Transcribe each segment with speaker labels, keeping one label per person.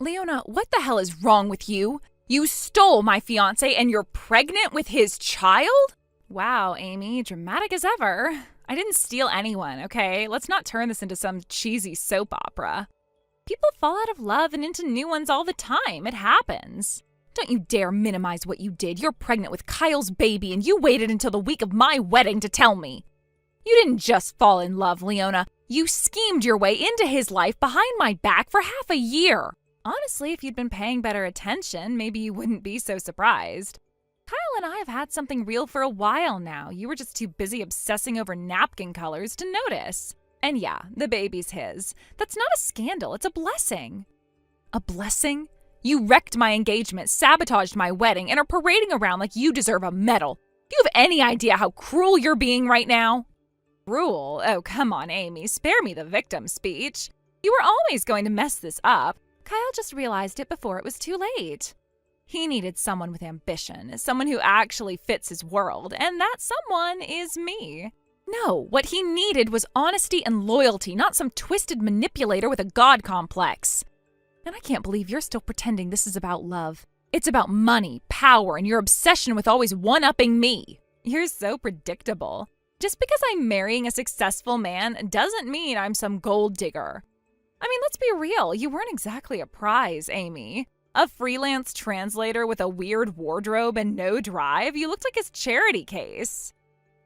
Speaker 1: Leona, what the hell is wrong with you? You stole my fiance and you're pregnant with his child? Wow, Amy, dramatic as ever. I didn't steal anyone, okay? Let's not turn this into some cheesy soap opera. People fall out of love and into new ones all the time. It happens. Don't you dare minimize what you did. You're pregnant with Kyle's baby and you waited until the week of my wedding to tell me. You didn't just fall in love, Leona. You schemed your way into his life behind my back for half a year. Honestly, if you'd been paying better attention, maybe you wouldn't be so surprised. Kyle and I have had something real for a while now. You were just too busy obsessing over napkin colors to notice. And yeah, the baby's his. That's not a scandal, it's a blessing. A blessing? You wrecked my engagement, sabotaged my wedding, and are parading around like you deserve a medal. Do you have any idea how cruel you're being right now? Cruel? Oh, come on, Amy, spare me the victim speech. You were always going to mess this up. Kyle just realized it before it was too late. He needed someone with ambition, someone who actually fits his world, and that someone is me. No, what he needed was honesty and loyalty, not some twisted manipulator with a god complex. And I can't believe you're still pretending this is about love. It's about money, power, and your obsession with always one-upping me. You're so predictable. Just because I'm marrying a successful man doesn't mean I'm some gold digger. I mean, let's be real, you weren't exactly a prize, Amy. A freelance translator with a weird wardrobe and no drive, you looked like his charity case.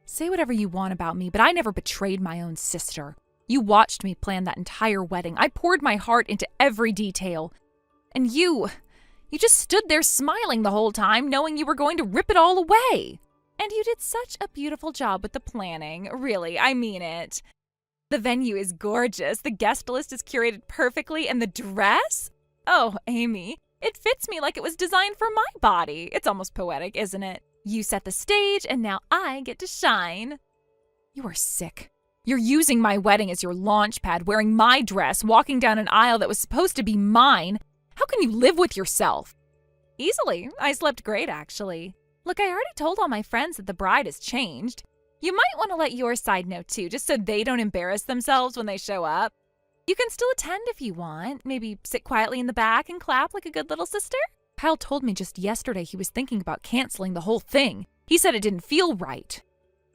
Speaker 1: Say whatever you want about me, but I never betrayed my own sister. You watched me plan that entire wedding. I poured my heart into every detail. And you just stood there smiling the whole time, knowing you were going to rip it all away. And you did such a beautiful job with the planning. Really, I mean it. The venue is gorgeous, the guest list is curated perfectly, and the dress? Oh, Amy, it fits me like it was designed for my body. It's almost poetic, isn't it? You set the stage, and now I get to shine. You are sick. You're using my wedding as your launch pad, wearing my dress, walking down an aisle that was supposed to be mine. How can you live with yourself? Easily. I slept great, actually. Look, I already told all my friends that the bride has changed. You might want to let your side know too, just so they don't embarrass themselves when they show up. You can still attend if you want. Maybe sit quietly in the back and clap like a good little sister. Kyle told me just yesterday he was thinking about canceling the whole thing. He said it didn't feel right.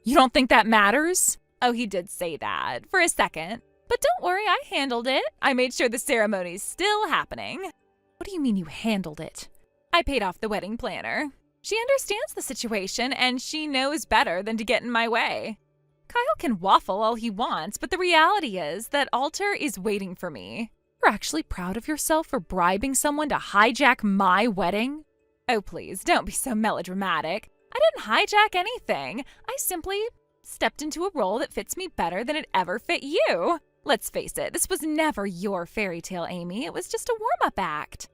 Speaker 1: You don't think that matters? Oh, he did say that, for a second. But don't worry, I handled it. I made sure the ceremony's still happening. What do you mean you handled it? I paid off the wedding planner. She understands the situation, and she knows better than to get in my way. Kyle can waffle all he wants, but the reality is that altar is waiting for me. You're actually proud of yourself for bribing someone to hijack my wedding? Oh, please, don't be so melodramatic. I didn't hijack anything. I simply stepped into a role that fits me better than it ever fit you. Let's face it, this was never your fairy tale, Amy. It was just a warm-up act.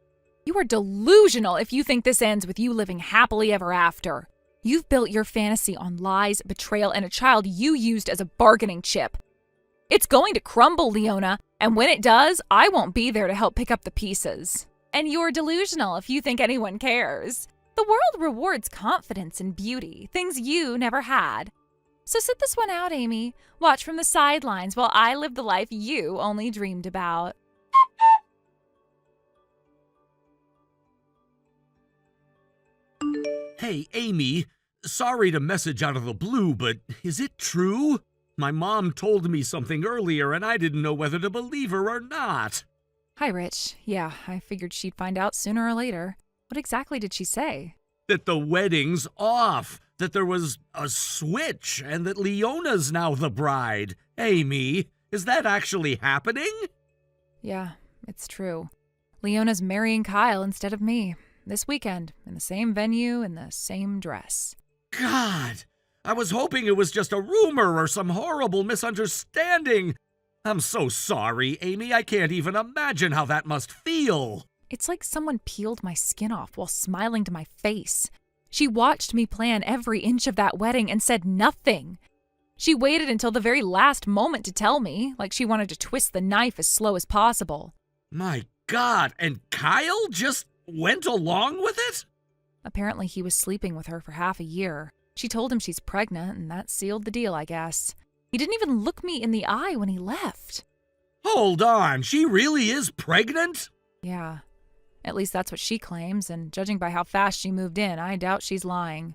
Speaker 1: You are delusional if you think this ends with you living happily ever after. You've built your fantasy on lies, betrayal, and a child you used as a bargaining chip. It's going to crumble, Leona, and when it does, I won't be there to help pick up the pieces. And you're delusional if you think anyone cares. The world rewards confidence and beauty, things you never had. So sit this one out, Amy. Watch from the sidelines while I live the life you only dreamed about.
Speaker 2: Hey, Amy, sorry to message out of the blue, but is it true? My mom told me something earlier and I didn't know whether to believe her or not.
Speaker 1: Hi, Rich. Yeah, I figured she'd find out sooner or later. What exactly did she say?
Speaker 2: That the wedding's off, that there was a switch, and that Leona's now the bride. Amy, is that actually happening?
Speaker 1: Yeah, it's true. Leona's marrying Kyle instead of me. This weekend, in the same venue, in the same dress.
Speaker 2: God, I was hoping it was just a rumor or some horrible misunderstanding. I'm so sorry, Amy. I can't even imagine how that must feel.
Speaker 1: It's like someone peeled my skin off while smiling to my face. She watched me plan every inch of that wedding and said nothing. She waited until the very last moment to tell me, like she wanted to twist the knife as slow as possible.
Speaker 2: My God, and Kyle just went along with it?
Speaker 1: Apparently he was sleeping with her for half a year. She told him she's pregnant, and that sealed the deal, I guess. He didn't even look me in the eye when he left.
Speaker 2: Hold on, she really is pregnant?
Speaker 1: Yeah. At least that's what she claims, and judging by how fast she moved in, I doubt she's lying.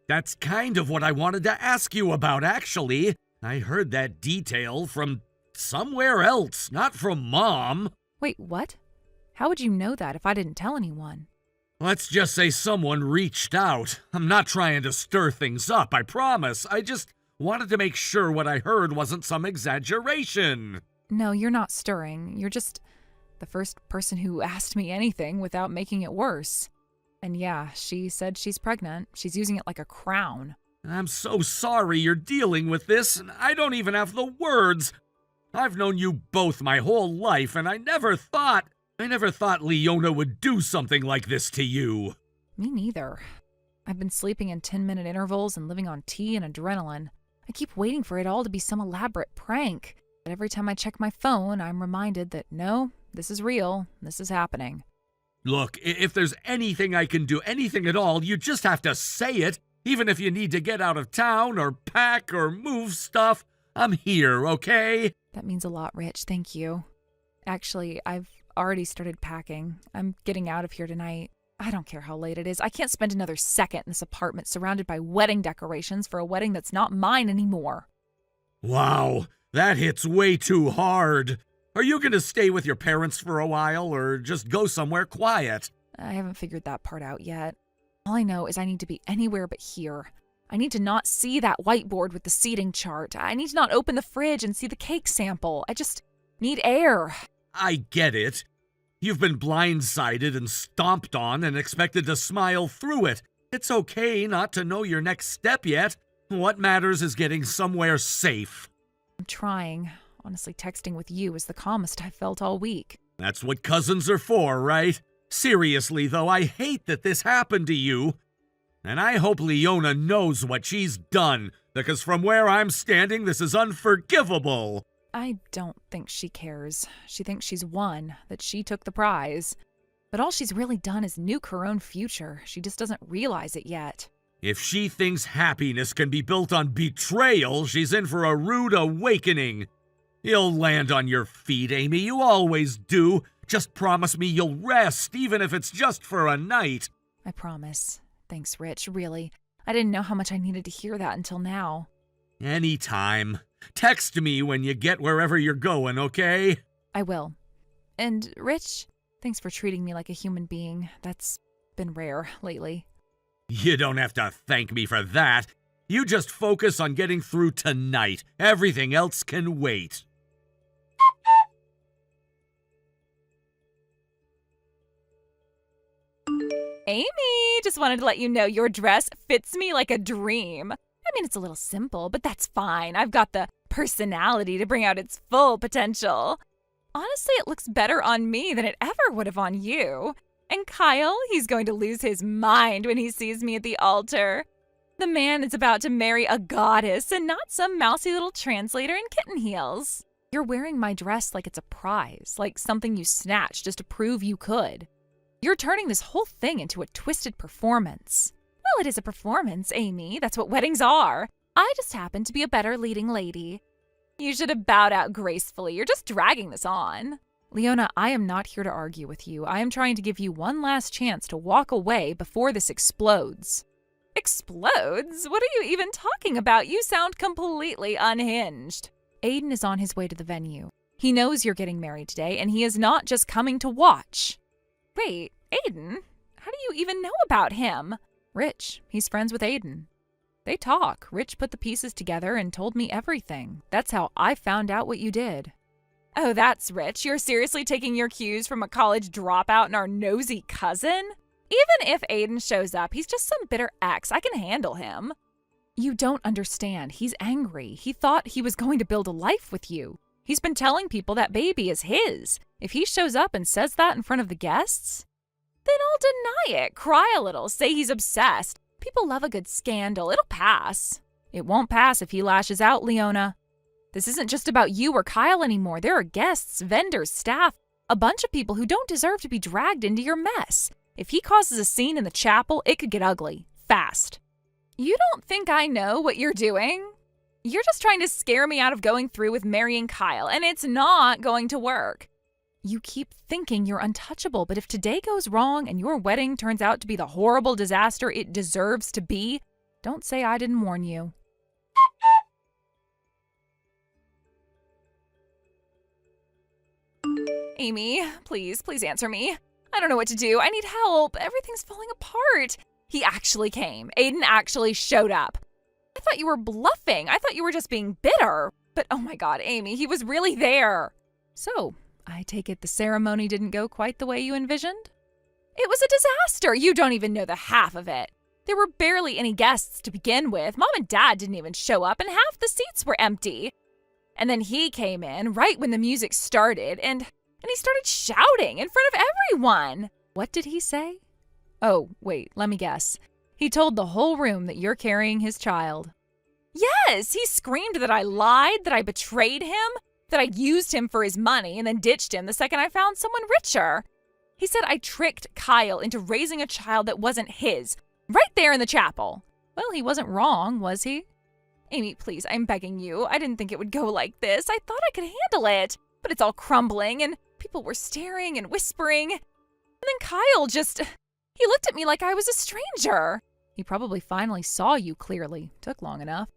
Speaker 2: That's kind of what I wanted to ask you about, actually. I heard that detail from somewhere else, not from Mom.
Speaker 1: Wait, what? How would you know that if I didn't tell anyone?
Speaker 2: Let's just say someone reached out. I'm not trying to stir things up, I promise. I just wanted to make sure what I heard wasn't some exaggeration.
Speaker 1: No, you're not stirring. You're just the first person who asked me anything without making it worse. And yeah, she said she's pregnant. She's using it like a crown.
Speaker 2: I'm so sorry you're dealing with this, and I don't even have the words. I've known you both my whole life, and I never thought Leona would do something like this to you.
Speaker 1: Me neither. I've been sleeping in 10-minute intervals and living on tea and adrenaline. I keep waiting for it all to be some elaborate prank. But every time I check my phone, I'm reminded that no, this is real. This is happening.
Speaker 2: Look, if there's anything I can do, anything at all, you just have to say it. Even if you need to get out of town or pack or move stuff, I'm here, okay?
Speaker 1: That means a lot, Rich. Thank you. Actually, I've already started packing. I'm getting out of here tonight. I don't care how late it is. I can't spend another second in this apartment surrounded by wedding decorations for a wedding that's not mine anymore.
Speaker 2: Wow, that hits way too hard. Are you gonna stay with your parents for a while or just go somewhere quiet?
Speaker 1: I haven't figured that part out yet. All I know is I need to be anywhere but here. I need to not see that whiteboard with the seating chart. I need to not open the fridge and see the cake sample. I just need air.
Speaker 2: I get it. You've been blindsided and stomped on and expected to smile through it. It's okay not to know your next step yet. What matters is getting somewhere safe.
Speaker 1: I'm trying. Honestly, texting with you is the calmest I've felt all week.
Speaker 2: That's what cousins are for, right? Seriously, though, I hate that this happened to you. And I hope Leona knows what she's done, because from where I'm standing, this is unforgivable.
Speaker 1: I don't think she cares. She thinks she's won, that she took the prize. But all she's really done is nuke her own future. She just doesn't realize it yet.
Speaker 2: If she thinks happiness can be built on betrayal, she's in for a rude awakening. You'll land on your feet, Amy. You always do. Just promise me you'll rest, even if it's just for a night.
Speaker 1: I promise. Thanks, Rich, really. I didn't know how much I needed to hear that until now.
Speaker 2: Anytime. Text me when you get wherever you're going, okay?
Speaker 1: I will. And, Rich, thanks for treating me like a human being. That's been rare lately.
Speaker 2: You don't have to thank me for that. You just focus on getting through tonight. Everything else can wait.
Speaker 1: Amy, just wanted to let you know your dress fits me like a dream. I mean, it's a little simple, but that's fine. I've got the personality to bring out its full potential. Honestly, it looks better on me than it ever would have on you. And Kyle, he's going to lose his mind when he sees me at the altar. The man is about to marry a goddess and not some mousy little translator in kitten heels. You're wearing my dress like it's a prize, like something you snatched just to prove you could. You're turning this whole thing into a twisted performance. Well, it is a performance, Amy. That's what weddings are. I just happen to be a better leading lady. You should have bowed out gracefully. You're just dragging this on. Leona, I am not here to argue with you. I am trying to give you one last chance to walk away before this explodes. Explodes? What are you even talking about? You sound completely unhinged. Aiden is on his way to the venue. He knows you're getting married today, and he is not just coming to watch. Wait, Aiden? How do you even know about him? Rich, he's friends with Aiden. They talk. Rich put the pieces together and told me everything. That's how I found out what you did. Oh, that's Rich. You're seriously taking your cues from a college dropout and our nosy cousin? Even if Aiden shows up, he's just some bitter ex. I can handle him. You don't understand. He's angry. He thought he was going to build a life with you. He's been telling people that baby is his. If he shows up and says that in front of the guests, then I'll deny it, cry a little, say he's obsessed. People love a good scandal. It'll pass. It won't pass if he lashes out, Leona. This isn't just about you or Kyle anymore. There are guests, vendors, staff, a bunch of people who don't deserve to be dragged into your mess. If he causes a scene in the chapel, it could get ugly, fast. You don't think I know what you're doing? You're just trying to scare me out of going through with marrying Kyle, and it's not going to work. You keep thinking you're untouchable, but if today goes wrong and your wedding turns out to be the horrible disaster it deserves to be, don't say I didn't warn you. Amy, please answer me. I don't know what to do. I need help. Everything's falling apart. He actually came. Aiden actually showed up. I thought you were bluffing. I thought you were just being bitter. But oh my God, Amy, he was really there. So, I take it the ceremony didn't go quite the way you envisioned? It was a disaster. You don't even know the half of it. There were barely any guests to begin with. Mom and Dad didn't even show up, and half the seats were empty. And then he came in right when the music started, and he started shouting in front of everyone. What did he say? Oh, wait, let me guess. He told the whole room that you're carrying his child. Yes, he screamed that I lied, that I betrayed him, that I used him for his money and then ditched him the second I found someone richer. He said I tricked Kyle into raising a child that wasn't his, right there in the chapel. Well, he wasn't wrong, was he? Amy, please, I'm begging you. I didn't think it would go like this. I thought I could handle it, but it's all crumbling and people were staring and whispering. And then Kyle he looked at me like I was a stranger. He probably finally saw you clearly. Took long enough.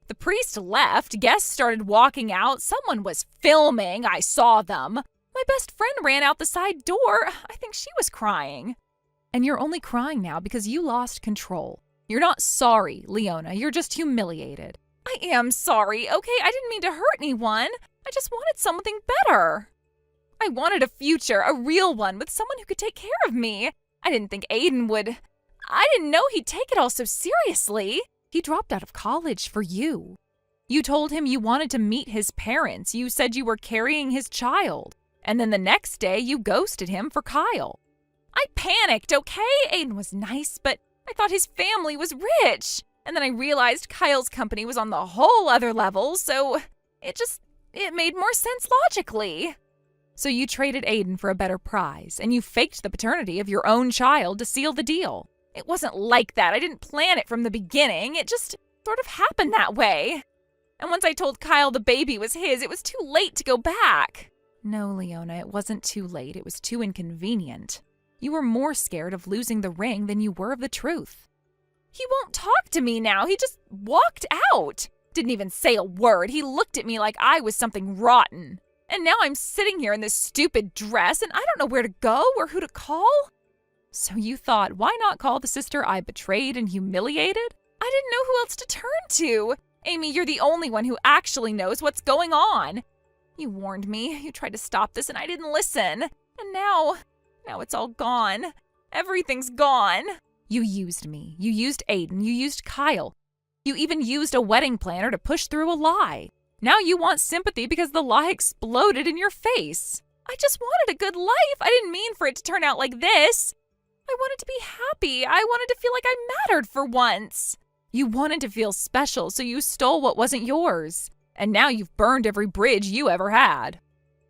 Speaker 1: The priest left. Guests started walking out. Someone was filming. I saw them. My best friend ran out the side door. I think she was crying. And you're only crying now because you lost control. You're not sorry, Leona. You're just humiliated. I am sorry, okay? I didn't mean to hurt anyone. I just wanted something better. I wanted a future, a real one, with someone who could take care of me. I didn't think Aiden would. I didn't know he'd take it all so seriously. He dropped out of college for you. You told him you wanted to meet his parents. You said you were carrying his child. And then the next day, you ghosted him for Kyle. I panicked, okay? Aiden was nice, but I thought his family was rich. And then I realized Kyle's company was on the whole other level, so it made more sense logically. So you traded Aiden for a better prize, and you faked the paternity of your own child to seal the deal. It wasn't like that. I didn't plan it from the beginning. It just sort of happened that way. And once I told Kyle the baby was his, it was too late to go back. No, Leona, it wasn't too late. It was too inconvenient. You were more scared of losing the ring than you were of the truth. He won't talk to me now. He just walked out. Didn't even say a word. He looked at me like I was something rotten. And now I'm sitting here in this stupid dress, and I don't know where to go or who to call. So you thought, why not call the sister I betrayed and humiliated? I didn't know who else to turn to. Amy, you're the only one who actually knows what's going on. You warned me. You tried to stop this, and I didn't listen. And now it's all gone. Everything's gone. You used me. You used Aiden. You used Kyle. You even used a wedding planner to push through a lie. Now you want sympathy because the lie exploded in your face. I just wanted a good life. I didn't mean for it to turn out like this. I wanted to be happy. I wanted to feel like I mattered for once. You wanted to feel special, so you stole what wasn't yours. And now you've burned every bridge you ever had.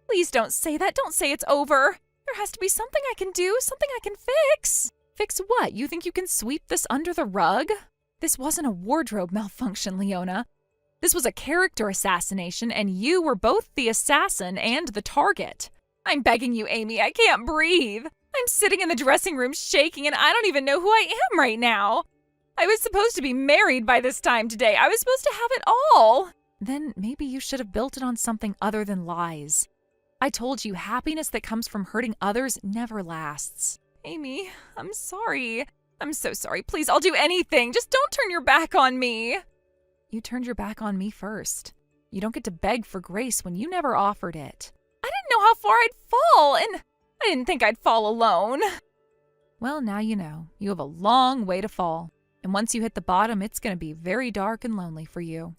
Speaker 1: Please don't say that. Don't say it's over. There has to be something I can do, something I can fix. Fix what? You think you can sweep this under the rug? This wasn't a wardrobe malfunction, Leona. This was a character assassination, and you were both the assassin and the target. I'm begging you, Amy. I can't breathe. I'm sitting in the dressing room shaking, and I don't even know who I am right now. I was supposed to be married by this time today. I was supposed to have it all. Then maybe you should have built it on something other than lies. I told you happiness that comes from hurting others never lasts. Amy, I'm sorry. I'm so sorry. Please, I'll do anything. Just don't turn your back on me. You turned your back on me first. You don't get to beg for grace when you never offered it. I didn't know how far I'd fall, and I didn't think I'd fall alone. Well, now you know. You have a long way to fall. And once you hit the bottom, it's going to be very dark and lonely for you.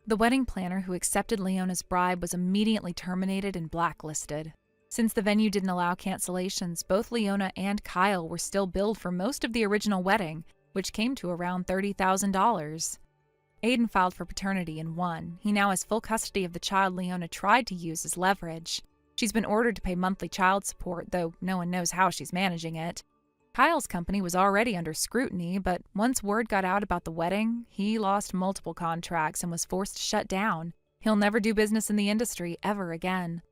Speaker 1: The wedding planner who accepted Leona's bribe was immediately terminated and blacklisted. Since the venue didn't allow cancellations, both Leona and Kyle were still billed for most of the original wedding, which came to around $30,000. Aiden filed for paternity and won. He now has full custody of the child Leona tried to use as leverage. She's been ordered to pay monthly child support, though no one knows how she's managing it. Kyle's company was already under scrutiny, but once word got out about the wedding, he lost multiple contracts and was forced to shut down. He'll never do business in the industry ever again.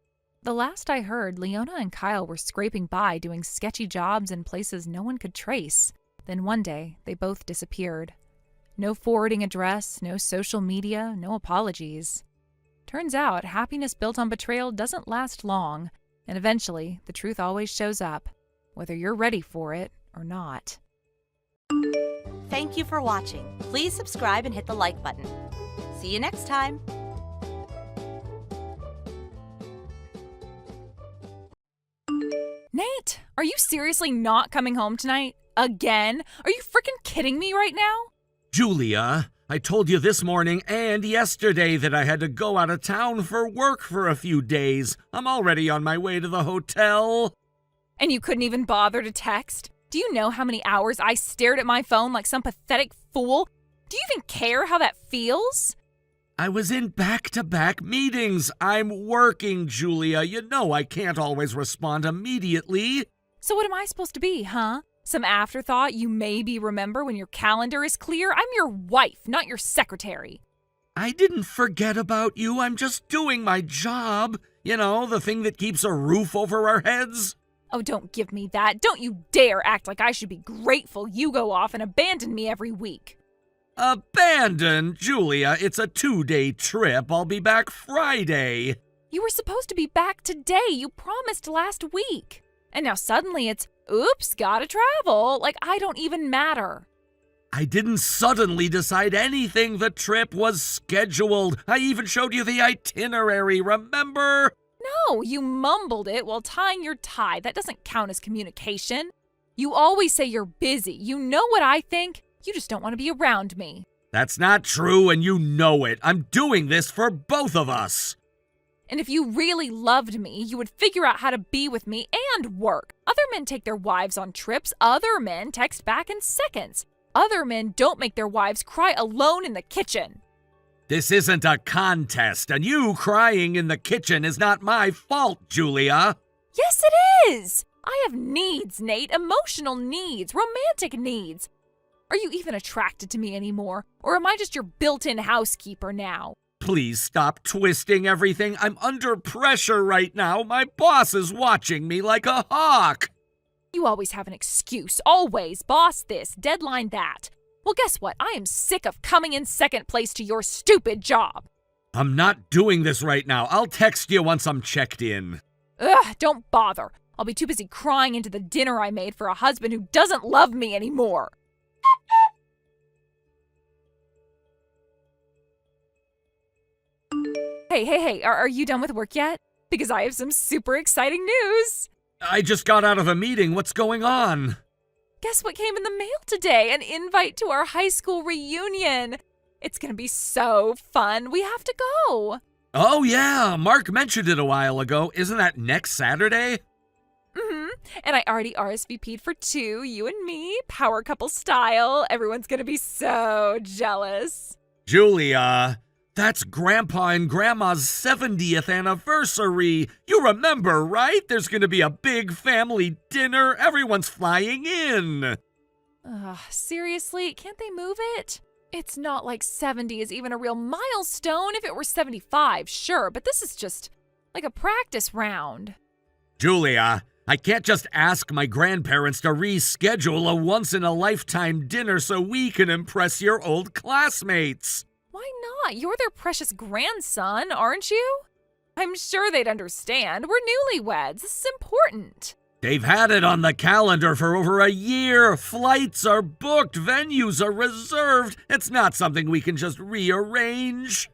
Speaker 1: The last I heard, Leona and Kyle were scraping by doing sketchy jobs in places no one could trace. Then one day, they both disappeared. No forwarding address, no social media, no apologies. Turns out, happiness built on betrayal doesn't last long, and eventually, the truth always shows up, whether you're ready for it or not.
Speaker 3: Thank you for watching. Please subscribe and hit the like button. See you next time.
Speaker 1: Nate, are you seriously not coming home tonight? Again? Are you freaking kidding me right now?
Speaker 2: Julia, I told you this morning and yesterday that I had to go out of town for work for a few days. I'm already on my way to the hotel.
Speaker 1: And you couldn't even bother to text? Do you know how many hours I stared at my phone like some pathetic fool? Do you even care how that feels?
Speaker 2: I was in back-to-back meetings. I'm working, Julia. You know I can't always respond immediately.
Speaker 1: So what am I supposed to be, huh? Some afterthought you maybe remember when your calendar is clear? I'm your wife, not your secretary.
Speaker 2: I didn't forget about you. I'm just doing my job. You know, the thing that keeps a roof over our heads.
Speaker 1: Oh, don't give me that. Don't you dare act like I should be grateful you go off and abandon me every week.
Speaker 2: Abandon? Julia, it's a 2-day trip. I'll be back Friday.
Speaker 1: You were supposed to be back today. You promised last week. And now suddenly it's, oops, gotta travel. Like I don't even matter.
Speaker 2: I didn't suddenly decide anything. The trip was scheduled. I even showed you the itinerary, remember?
Speaker 1: No, you mumbled it while tying your tie. That doesn't count as communication. You always say you're busy. You know what I think? You just don't want to be around me.
Speaker 2: That's not true, and you know it. I'm doing this for both of us.
Speaker 1: And if you really loved me, you would figure out how to be with me and work. Other men take their wives on trips. Other men text back in seconds. Other men don't make their wives cry alone in the kitchen.
Speaker 2: This isn't a contest, and you crying in the kitchen is not my fault, Julia.
Speaker 1: Yes, it is. I have needs, Nate. Emotional needs, romantic needs. Are you even attracted to me anymore? Or am I just your built-in housekeeper now?
Speaker 2: Please stop twisting everything. I'm under pressure right now. My boss is watching me like a hawk.
Speaker 1: You always have an excuse. Always. Boss this, deadline that. Well, guess what? I am sick of coming in second place to your stupid job.
Speaker 2: I'm not doing this right now. I'll text you once I'm checked in.
Speaker 1: Ugh, don't bother. I'll be too busy crying into the dinner I made for a husband who doesn't love me anymore. Hey, are you done with work yet? Because I have some super exciting news.
Speaker 2: I just got out of a meeting. What's going on?
Speaker 1: Guess what came in the mail today? An invite to our high school reunion. It's gonna be so fun. We have to go.
Speaker 2: Oh, yeah. Mark mentioned it a while ago. Isn't that next Saturday?
Speaker 1: Mm-hmm. And I already RSVP'd for 2, you and me, power couple style. Everyone's gonna be so jealous.
Speaker 2: Julia, that's Grandpa and Grandma's 70th anniversary. You remember, right? There's gonna be a big family dinner. Everyone's flying in.
Speaker 1: Seriously? Can't they move it? It's not like 70 is even a real milestone. If it were 75, sure, but this is just like a practice round.
Speaker 2: Julia, I can't just ask my grandparents to reschedule a once-in-a-lifetime dinner so we can impress your old classmates.
Speaker 1: Why not? You're their precious grandson, aren't you? I'm sure they'd understand. We're newlyweds. This is important.
Speaker 2: They've had it on the calendar for over a year. Flights are booked. Venues are reserved. It's not something we can just rearrange.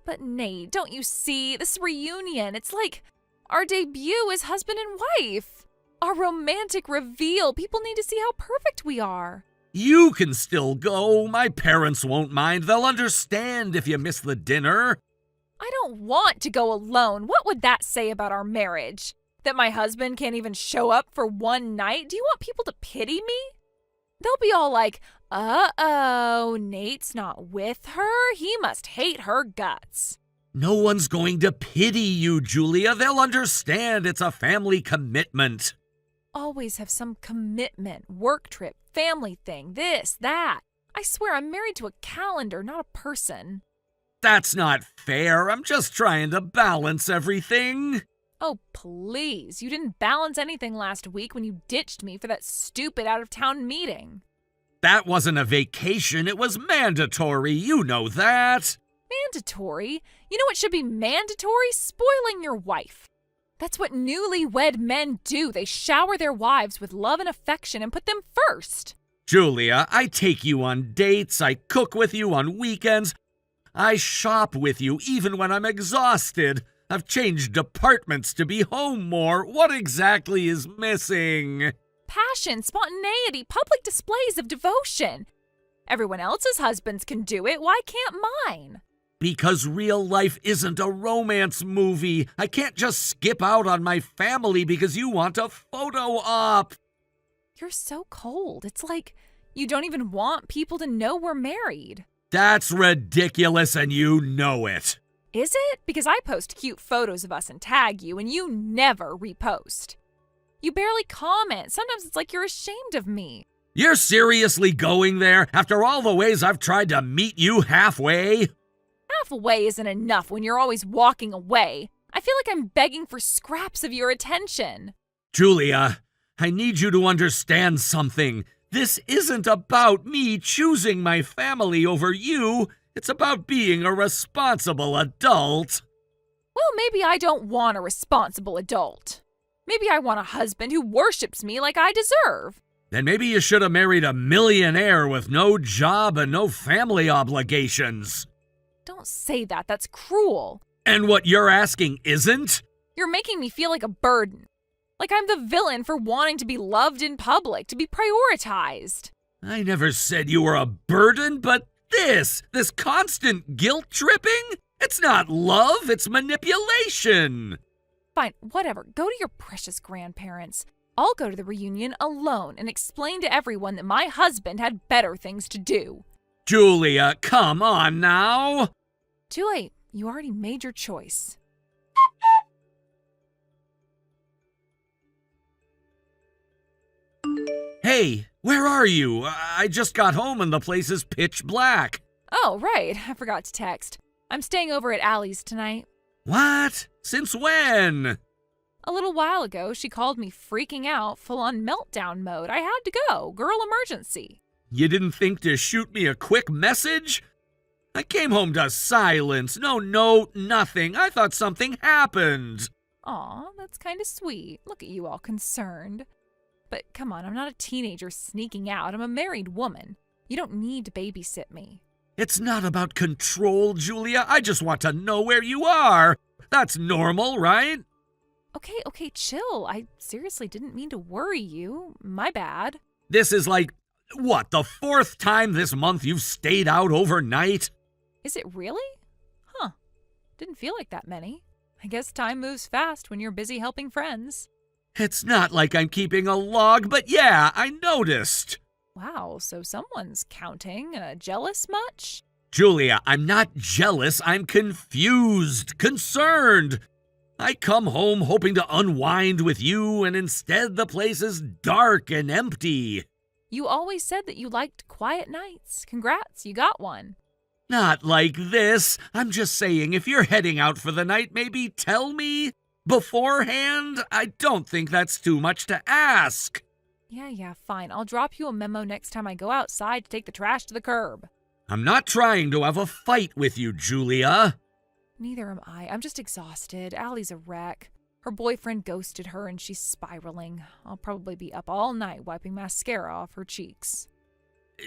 Speaker 1: But Nate, don't you see? This reunion, it's like our debut as husband and wife. Our romantic reveal. People need to see how perfect we are.
Speaker 2: You can still go. My parents won't mind. They'll understand if you miss the dinner.
Speaker 1: I don't want to go alone. What would that say about our marriage? That my husband can't even show up for one night? Do you want people to pity me? They'll be all like, uh-oh, Nate's not with her. He must hate her guts.
Speaker 2: No one's going to pity you, Julia. They'll understand it's a family commitment.
Speaker 1: always have some commitment, work trip, family thing, this, that. I swear I'm married to a calendar, not a person.
Speaker 2: That's not fair. I'm just trying to balance everything.
Speaker 1: Oh, please. You didn't balance anything last week when you ditched me for that stupid out-of-town meeting.
Speaker 2: That wasn't a vacation. It was mandatory. You know that.
Speaker 1: Mandatory? You know what should be mandatory? Spoiling your wife. That's what newlywed men do. They shower their wives with love and affection and put them first.
Speaker 2: Julia, I take you on dates. I cook with you on weekends. I shop with you even when I'm exhausted. I've changed departments to be home more. What exactly is missing?
Speaker 1: Passion, spontaneity, public displays of devotion. Everyone else's husbands can do it. Why can't mine?
Speaker 2: Because real life isn't a romance movie. I can't just skip out on my family because you want a photo op.
Speaker 1: You're so cold. It's like you don't even want people to know we're married.
Speaker 2: That's ridiculous and you know it.
Speaker 1: Is it? Because I post cute photos of us and tag you, and you never repost. You barely comment. Sometimes it's like you're ashamed of me.
Speaker 2: You're seriously going there after all the ways I've tried to meet you halfway?
Speaker 1: Halfway isn't enough when you're always walking away. I feel like I'm begging for scraps of your attention.
Speaker 2: Julia, I need you to understand something. This isn't about me choosing my family over you. It's about being a responsible adult.
Speaker 1: Well, maybe I don't want a responsible adult. Maybe I want a husband who worships me like I deserve.
Speaker 2: Then maybe you should have married a millionaire with no job and no family obligations.
Speaker 1: Don't say that. That's cruel.
Speaker 2: And what you're asking isn't?
Speaker 1: You're making me feel like a burden. Like I'm the villain for wanting to be loved in public, to be prioritized.
Speaker 2: I never said you were a burden, but this constant guilt tripping? It's not love, it's manipulation.
Speaker 1: Fine, whatever. Go to your precious grandparents. I'll go to the reunion alone and explain to everyone that my husband had better things to do.
Speaker 2: Julia, come on now.
Speaker 1: Too late. You already made your choice.
Speaker 2: Hey, where are you? I just got home and the place is pitch black.
Speaker 1: Oh, right. I forgot to text. I'm staying over at Allie's tonight.
Speaker 2: What? Since when?
Speaker 1: A little while ago, she called me freaking out, full-on meltdown mode. I had to go. Girl emergency.
Speaker 2: You didn't think to shoot me a quick message? I came home to silence. No note, nothing. I thought something happened.
Speaker 1: Aw, that's kind of sweet. Look at you all concerned. But come on, I'm not a teenager sneaking out. I'm a married woman. You don't need to babysit me.
Speaker 2: It's not about control, Julia. I just want to know where you are. That's normal, right?
Speaker 1: Okay, chill. I seriously didn't mean to worry you. My bad.
Speaker 2: This is like, what, the fourth time this month you've stayed out overnight?
Speaker 1: Is it really? Huh. Didn't feel like that many. I guess time moves fast when you're busy helping friends.
Speaker 2: It's not like I'm keeping a log, but yeah, I noticed.
Speaker 1: Wow, so someone's counting. Jealous much?
Speaker 2: Julia, I'm not jealous. I'm confused, concerned. I come home hoping to unwind with you, and instead the place is dark and empty.
Speaker 1: You always said that you liked quiet nights. Congrats, you got one.
Speaker 2: Not like this. I'm just saying, if you're heading out for the night, maybe tell me beforehand. I don't think that's too much to ask.
Speaker 1: Yeah, fine. I'll drop you a memo next time I go outside to take the trash to the curb.
Speaker 2: I'm not trying to have a fight with you, Julia.
Speaker 1: Neither am I. I'm just exhausted. Allie's a wreck. Her boyfriend ghosted her and she's spiraling. I'll probably be up all night wiping mascara off her cheeks.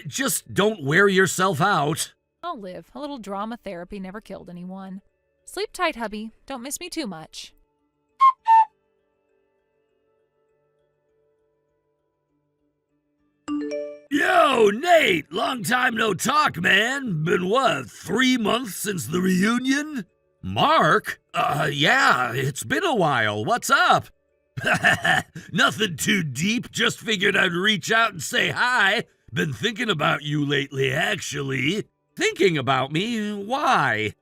Speaker 2: Just don't wear yourself out.
Speaker 1: I'll live. A little drama therapy never killed anyone. Sleep tight, hubby. Don't miss me too much.
Speaker 2: Yo, Nate! Long time no talk, man. Been what, 3 months since the reunion? Mark? Yeah, it's been a while. What's up? Nothing too deep. Just figured I'd reach out and say hi. Been thinking about you lately, actually. Thinking about me? Why?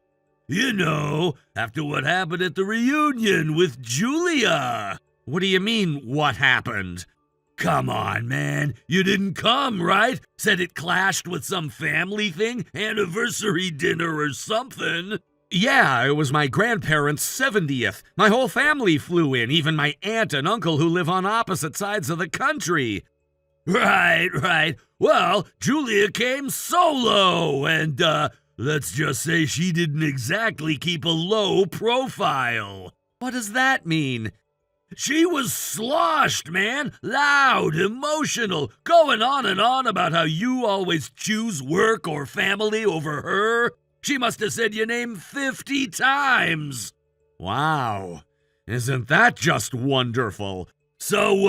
Speaker 2: You know, after what happened at the reunion with Julia. What do you mean, what happened? Come on, man. You didn't come, right? Said it clashed with some family thing? Anniversary dinner or something? Yeah, it was my grandparents' 70th. My whole family flew in, even my aunt and uncle who live on opposite sides of the country. Right. Well, Julia came solo, and, let's just say she didn't exactly keep a low profile. What does that mean? She was sloshed, man. Loud, emotional, going on and on about how you always choose work or family over her. She must have said your name 50 times. Wow. Isn't that just wonderful? So,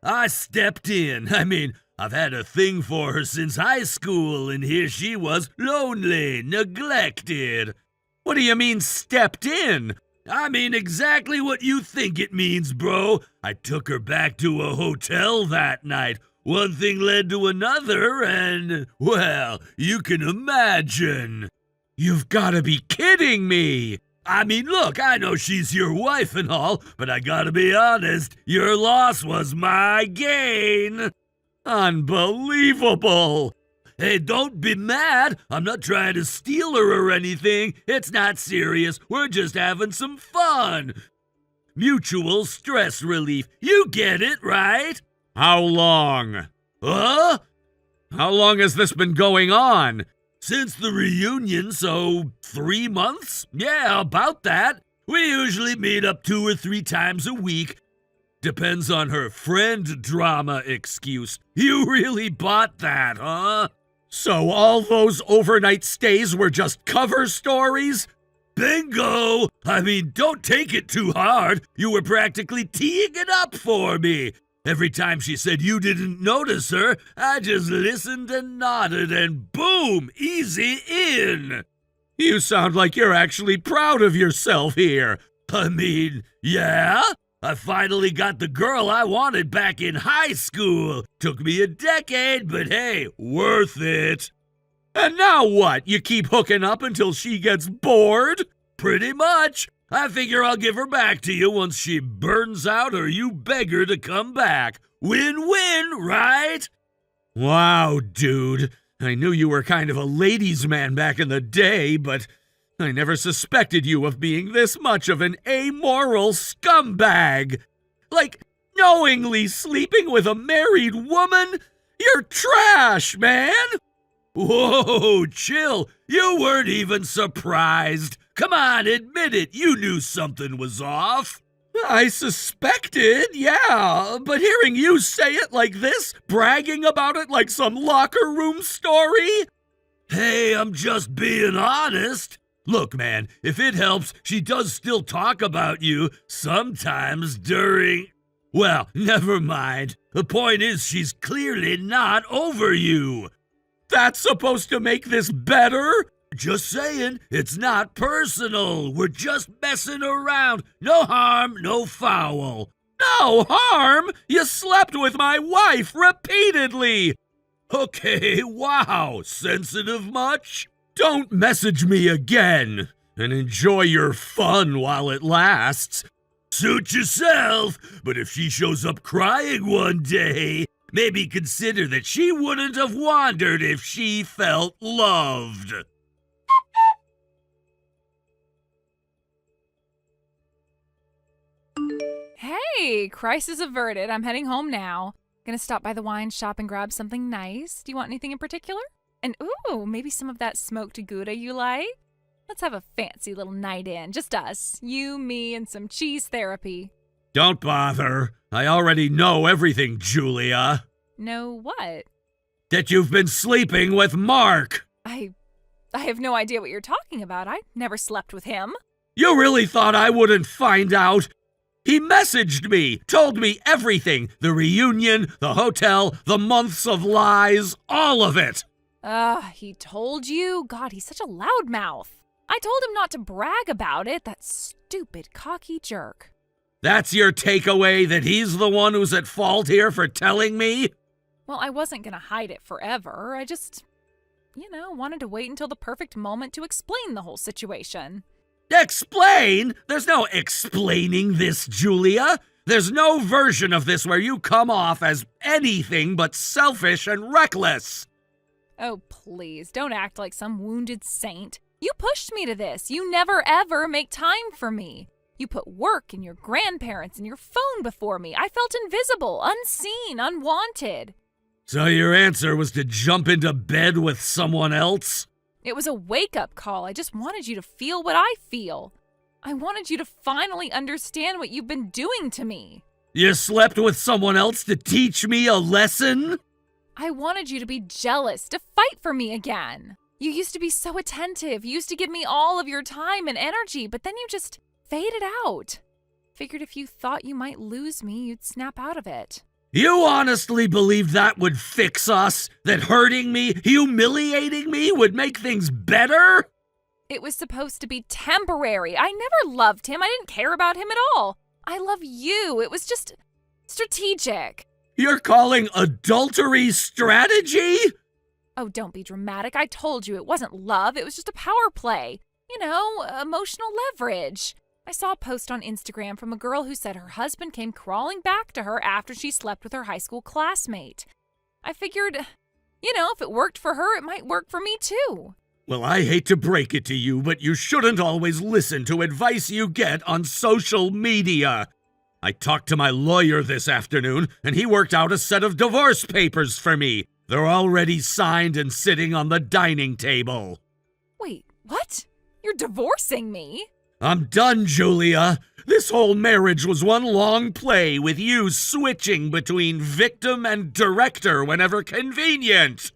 Speaker 2: I stepped in. I mean, I've had a thing for her since high school, and here she was, lonely, neglected. What do you mean, stepped in? I mean exactly what you think it means, bro. I took her back to a hotel that night. One thing led to another, and, well, you can imagine. You've gotta be kidding me! I mean, look, I know she's your wife and all, but I gotta be honest, your loss was my gain. Unbelievable! Hey, don't be mad. I'm not trying to steal her or anything. It's not serious. We're just having some fun. Mutual stress relief. You get it, right? How long? Huh? How long has this been going on? Since the reunion, so 3 months? Yeah, about that. We usually meet up 2 or 3 times a week. Depends on her friend drama excuse. You really bought that, huh? So all those overnight stays were just cover stories? Bingo! I mean, don't take it too hard. You were practically teeing it up for me. Every time she said you didn't notice her, I just listened and nodded and boom, easy in. You sound like you're actually proud of yourself here. I mean, yeah? I finally got the girl I wanted back in high school. Took me a decade, but hey, worth it. And now what? You keep hooking up until she gets bored? Pretty much. I figure I'll give her back to you once she burns out or you beg her to come back. Win-win, right? Wow, dude. I knew you were kind of a ladies' man back in the day, but I never suspected you of being this much of an amoral scumbag. Like, knowingly sleeping with a married woman? You're trash, man! Whoa, chill. You weren't even surprised. Come on, admit it. You knew something was off. I suspected, yeah, but hearing you say it like this, bragging about it like some locker room story? Hey, I'm just being honest. Look, man, if it helps, she does still talk about you sometimes during... Well, never mind. The point is she's clearly not over you. That's supposed to make this better? Just saying, it's not personal. We're just messing around. No harm, no foul. No harm? You slept with my wife repeatedly. Okay, wow, sensitive much? Don't message me again, and enjoy your fun while it lasts. Suit yourself, but if she shows up crying one day, maybe consider that she wouldn't have wandered if she felt loved.
Speaker 1: Hey, crisis averted. I'm heading home now. Gonna stop by the wine shop and grab something nice. Do you want anything in particular? And ooh, maybe some of that smoked Gouda you like? Let's have a fancy little night in. Just us. You, me, and some cheese therapy.
Speaker 2: Don't bother. I already know everything, Julia.
Speaker 1: Know what?
Speaker 2: That you've been sleeping with Mark.
Speaker 1: I have no idea what you're talking about. I never slept with him.
Speaker 2: You really thought I wouldn't find out? He messaged me, told me everything. The reunion, the hotel, the months of lies, all of it.
Speaker 1: He told you? God, he's such a loudmouth. I told him not to brag about it, that stupid cocky jerk.
Speaker 2: That's your takeaway, that he's the one who's at fault here for telling me?
Speaker 1: Well, I wasn't gonna hide it forever. I just, wanted to wait until the perfect moment to explain the whole situation.
Speaker 2: Explain? There's no explaining this, Julia. There's no version of this where you come off as anything but selfish and reckless.
Speaker 1: Oh, please, don't act like some wounded saint. You pushed me to this. You never, ever make time for me. You put work and your grandparents and your phone before me. I felt invisible, unseen, unwanted.
Speaker 2: So your answer was to jump into bed with someone else?
Speaker 1: It was a wake-up call. I just wanted you to feel what I feel. I wanted you to finally understand what you've been doing to me.
Speaker 2: You slept with someone else to teach me a lesson?
Speaker 1: I wanted you to be jealous, to fight for me again. You used to be so attentive. You used to give me all of your time and energy, but then you just faded out. Figured if you thought you might lose me, you'd snap out of it.
Speaker 2: You honestly believed that would fix us? That hurting me, humiliating me would make things better?
Speaker 1: It was supposed to be temporary. I never loved him. I didn't care about him at all. I love you. It was just strategic.
Speaker 2: You're calling adultery strategy?
Speaker 1: Oh, don't be dramatic. I told you it wasn't love. It was just a power play. You know, emotional leverage. I saw a post on Instagram from a girl who said her husband came crawling back to her after she slept with her high school classmate. I figured, if it worked for her, it might work for me too.
Speaker 2: Well, I hate to break it to you, but you shouldn't always listen to advice you get on social media. I talked to my lawyer this afternoon, and he worked out a set of divorce papers for me. They're already signed and sitting on the dining table.
Speaker 1: Wait, what? You're divorcing me?
Speaker 2: I'm done, Julia. This whole marriage was one long play with you switching between victim and director whenever convenient.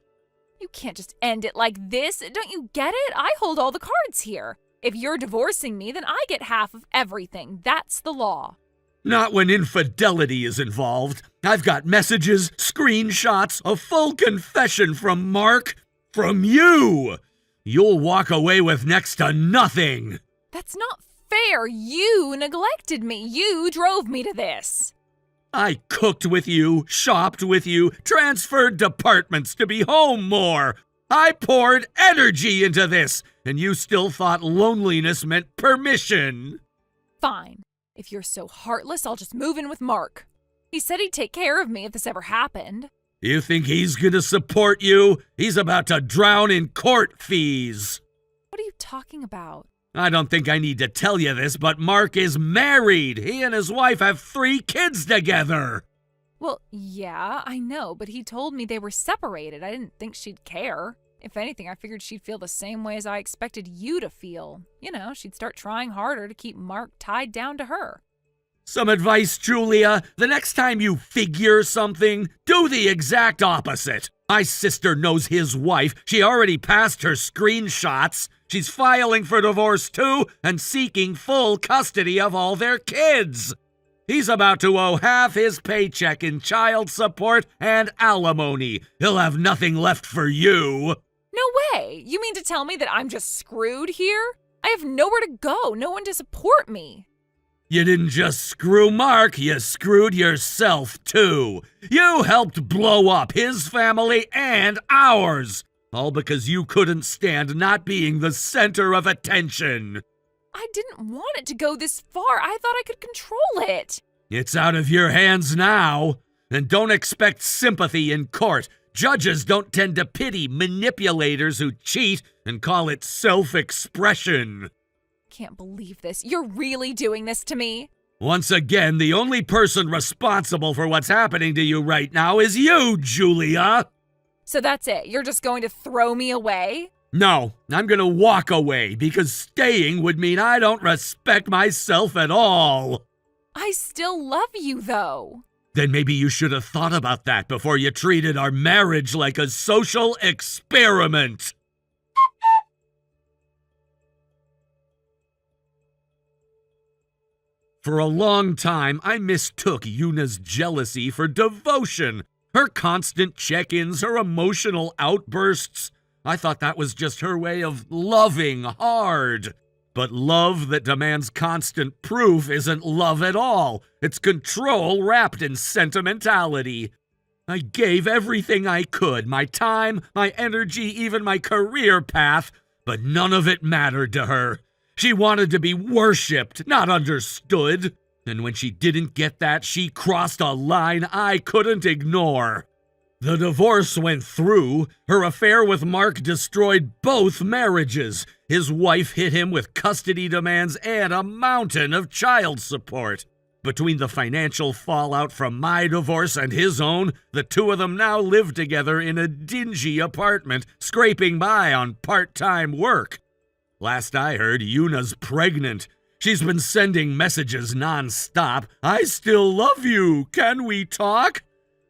Speaker 1: You can't just end it like this. Don't you get it? I hold all the cards here. If you're divorcing me, then I get half of everything. That's the law.
Speaker 2: Not when infidelity is involved. I've got messages, screenshots, a full confession from Mark. From you. You'll walk away with next to nothing.
Speaker 1: That's not fair. You neglected me. You drove me to this.
Speaker 2: I cooked with you, shopped with you, transferred departments to be home more. I poured energy into this, and you still thought loneliness meant permission.
Speaker 1: Fine. If you're so heartless, I'll just move in with Mark. He said he'd take care of me if this ever happened.
Speaker 2: You think he's gonna support you? He's about to drown in court fees.
Speaker 1: What are you talking about?
Speaker 2: I don't think I need to tell you this, but Mark is married. He and his wife have 3 kids together.
Speaker 1: Well, yeah, I know, but he told me they were separated. I didn't think she'd care. If anything, I figured she'd feel the same way as I expected you to feel. She'd start trying harder to keep Mark tied down to her.
Speaker 2: Some advice, Julia. The next time you figure something, do the exact opposite. My sister knows his wife. She already passed her screenshots. She's filing for divorce too and seeking full custody of all their kids. He's about to owe half his paycheck in child support and alimony. He'll have nothing left for you.
Speaker 1: No way! You mean to tell me that I'm just screwed here? I have nowhere to go, no one to support me.
Speaker 2: You didn't just screw Mark, you screwed yourself too. You helped blow up his family and ours. All because you couldn't stand not being the center of attention.
Speaker 1: I didn't want it to go this far. I thought I could control it.
Speaker 2: It's out of your hands now. And don't expect sympathy in court. Judges don't tend to pity manipulators who cheat and call it self-expression.
Speaker 1: Can't believe this. You're really doing this to me?
Speaker 2: Once again, the only person responsible for what's happening to you right now is you, Julia.
Speaker 1: So that's it? You're just going to throw me away?
Speaker 2: No, I'm gonna walk away because staying would mean I don't respect myself at all.
Speaker 1: I still love you, though.
Speaker 2: Then maybe you should have thought about that before you treated our marriage like a social experiment. For a long time, I mistook Yuna's jealousy for devotion. Her constant check-ins, her emotional outbursts. I thought that was just her way of loving hard. But love that demands constant proof isn't love at all. It's control wrapped in sentimentality. I gave everything I could, my time, my energy, even my career path, but none of it mattered to her. She wanted to be worshipped, not understood. And when she didn't get that, she crossed a line I couldn't ignore. The divorce went through. Her affair with Mark destroyed both marriages. His wife hit him with custody demands and a mountain of child support. Between the financial fallout from my divorce and his own, the two of them now live together in a dingy apartment, scraping by on part-time work. Last I heard, Yuna's pregnant. She's been sending messages non-stop. I still love you. Can we talk?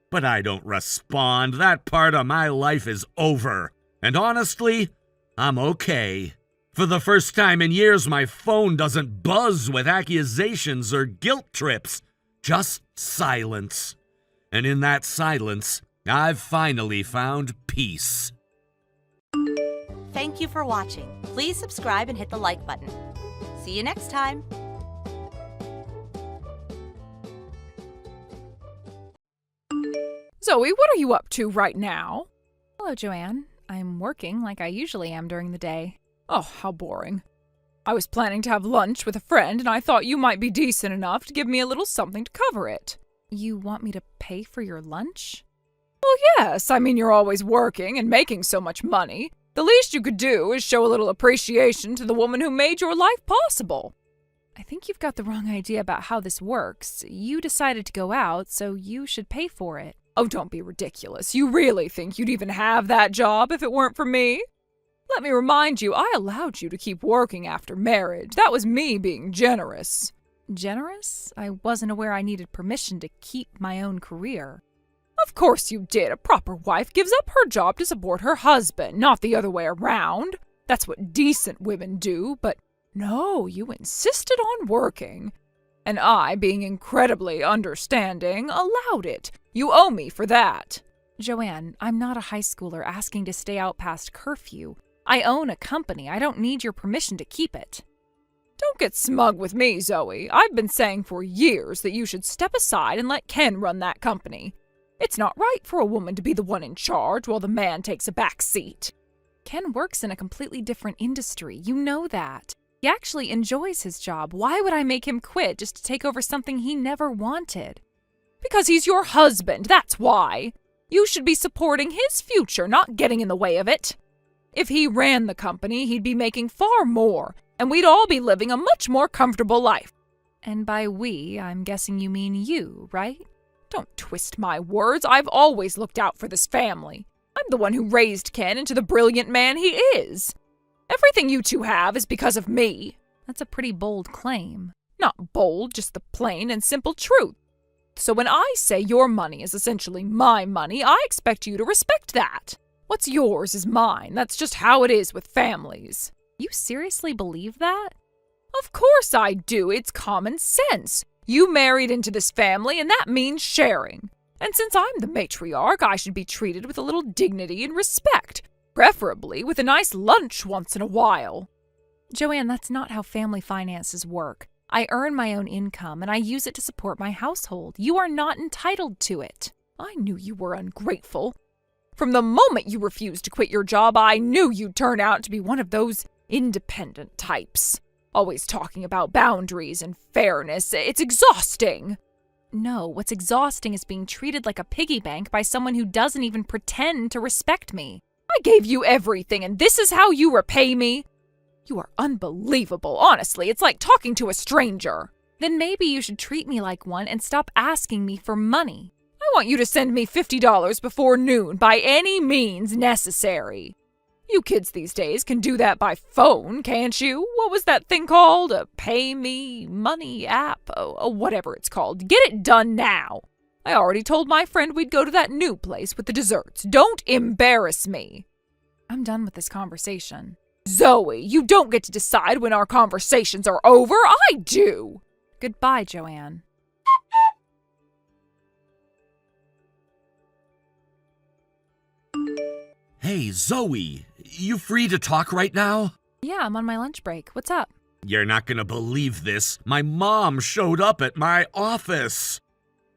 Speaker 2: But I don't respond. That part of my life is over. And honestly, I'm okay. For the first time in years, my phone doesn't buzz with accusations or guilt trips. Just silence. And in that silence, I've finally found peace.
Speaker 3: Thank you for watching. Please subscribe and hit the like button. See you next time.
Speaker 1: Zoe, what are you up to right now? Hello, Joanne. I'm working like I usually am during the day. Oh, how boring. I was planning to have lunch with a friend, and I thought you might be decent enough to give me a little something to cover it. You want me to pay for your lunch? Well, yes. I mean, you're always working and making so much money. The least you could do is show a little appreciation to the woman who made your life possible. I think you've got the wrong idea about how this works. You decided to go out, so you should pay for it. Oh, don't be ridiculous. You really think you'd even have that job if it weren't for me? Let me remind you, I allowed you to keep working after marriage. That was me being generous. Generous? I wasn't aware I needed permission to keep my own career. Of course you did. A proper wife gives up her job to support her husband, not the other way around. That's what decent women do, but no, you insisted on working. And I, being incredibly understanding, allowed it. You owe me for that. Joanne, I'm not a high schooler asking to stay out past curfew. I own a company. I don't need your permission to keep it. Don't get smug with me, Zoe. I've been saying for years that you should step aside and let Ken run that company. It's not right for a woman to be the one in charge while the man takes a back seat. Ken works in a completely different industry. You know that. He actually enjoys his job. Why would I make him quit just to take over something he never wanted? Because he's your husband, that's why. You should be supporting his future, not getting in the way of it. If he ran the company, he'd be making far more, and we'd all be living a much more comfortable life. And by we, I'm guessing you mean you, right? Don't twist my words. I've always looked out for this family. I'm the one who raised Ken into the brilliant man he is. Everything you two have is because of me. That's a pretty bold claim. Not bold, just the plain and simple truth. So when I say your money is essentially my money, I expect you to respect that. What's yours is mine. That's just how it is with families. You seriously believe that? Of course I do. It's common sense. You married into this family, and that means sharing. And since I'm the matriarch, I should be treated with a little dignity and respect, preferably with a nice lunch once in a while. Joanne, that's not how family finances work. I earn my own income, and I use it to support my household. You are not entitled to it. I knew you were ungrateful. From the moment you refused to quit your job, I knew you'd turn out to be one of those independent types. Always talking about boundaries and fairness. It's exhausting. No, what's exhausting is being treated like a piggy bank by someone who doesn't even pretend to respect me. I gave you everything, and this is how you repay me? You are unbelievable, honestly. It's like talking to a stranger. Then maybe you should treat me like one and stop asking me for money. I want you to send me $50 before noon by any means necessary. You kids these days can do that by phone, can't you? What was that thing called? A Pay Me Money app? Whatever it's called. Get it done now. I already told my friend we'd go to that new place with the desserts. Don't embarrass me. I'm done with this conversation. Zoe, you don't get to decide when our conversations are over. I do. Goodbye, Joanne.
Speaker 2: Hey, Zoe, you free to talk right now?
Speaker 1: Yeah, I'm on my lunch break. What's up?
Speaker 2: You're not gonna believe this. My mom showed up at my office.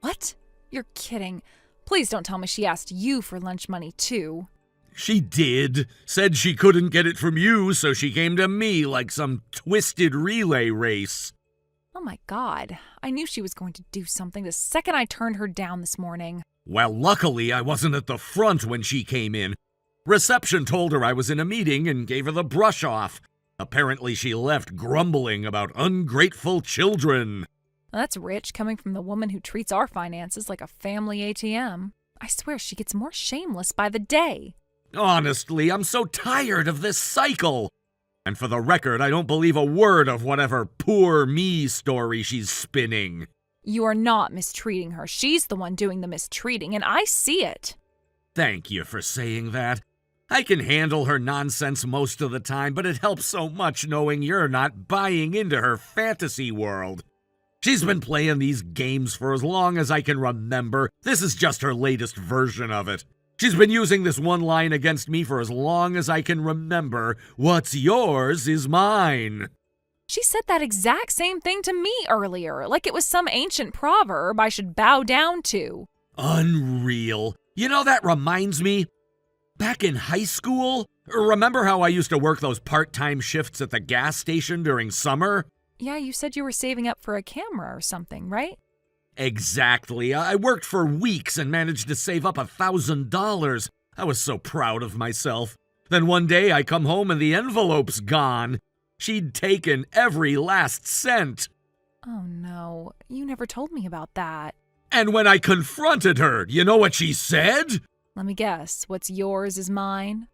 Speaker 1: What? You're kidding. Please don't tell me she asked you for lunch money, too.
Speaker 2: She did. Said she couldn't get it from you, so she came to me like some twisted relay race.
Speaker 1: Oh my God, I knew she was going to do something the second I turned her down this morning.
Speaker 2: Well, luckily I wasn't at the front when she came in. Reception told her I was in a meeting and gave her the brush off. Apparently she left grumbling about ungrateful children.
Speaker 1: Well, that's rich coming from the woman who treats our finances like a family ATM. I swear she gets more shameless by the day.
Speaker 2: Honestly, I'm so tired of this cycle. And for the record, I don't believe a word of whatever poor me story she's spinning.
Speaker 1: You are not mistreating her. She's the one doing the mistreating, and I see it.
Speaker 2: Thank you for saying that. I can handle her nonsense most of the time, but it helps so much knowing you're not buying into her fantasy world. She's been playing these games for as long as I can remember. This is just her latest version of it. She's been using this one line against me for as long as I can remember. What's yours is mine.
Speaker 1: She said that exact same thing to me earlier, like it was some ancient proverb I should bow down to.
Speaker 2: Unreal. You know, that reminds me. Back in high school, remember how I used to work those part-time shifts at the gas station during summer?
Speaker 1: Yeah, you said you were saving up for a camera or something, right?
Speaker 2: Exactly. I worked for weeks and managed to save up $1,000. I was so proud of myself. Then one day I come home and the envelope's gone. She'd taken every last cent.
Speaker 1: Oh no, you never told me about that.
Speaker 2: And when I confronted her, you know what she said?
Speaker 1: Let me guess, what's yours is mine?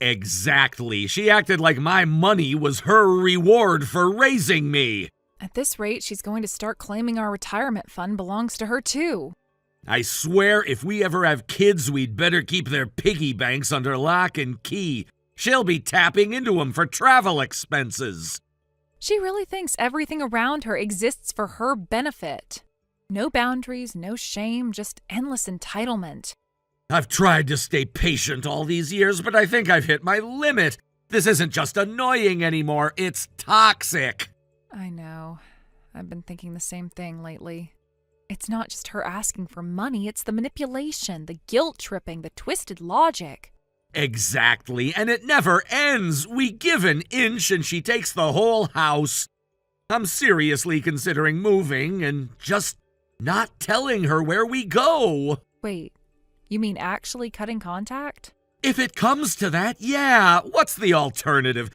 Speaker 2: Exactly. She acted like my money was her reward for raising me.
Speaker 1: At this rate, she's going to start claiming our retirement fund belongs to her too.
Speaker 2: I swear if we ever have kids, we'd better keep their piggy banks under lock and key. She'll be tapping into them for travel expenses.
Speaker 1: She really thinks everything around her exists for her benefit. No boundaries, no shame, just endless entitlement.
Speaker 2: I've tried to stay patient all these years, but I think I've hit my limit. This isn't just annoying anymore, it's toxic.
Speaker 1: I know. I've been thinking the same thing lately. It's not just her asking for money, it's the manipulation, the guilt-tripping, the twisted logic.
Speaker 2: Exactly, and it never ends. We give an inch and she takes the whole house. I'm seriously considering moving and just not telling her where we go.
Speaker 1: Wait, you mean actually cutting contact?
Speaker 2: If it comes to that, yeah. What's the alternative?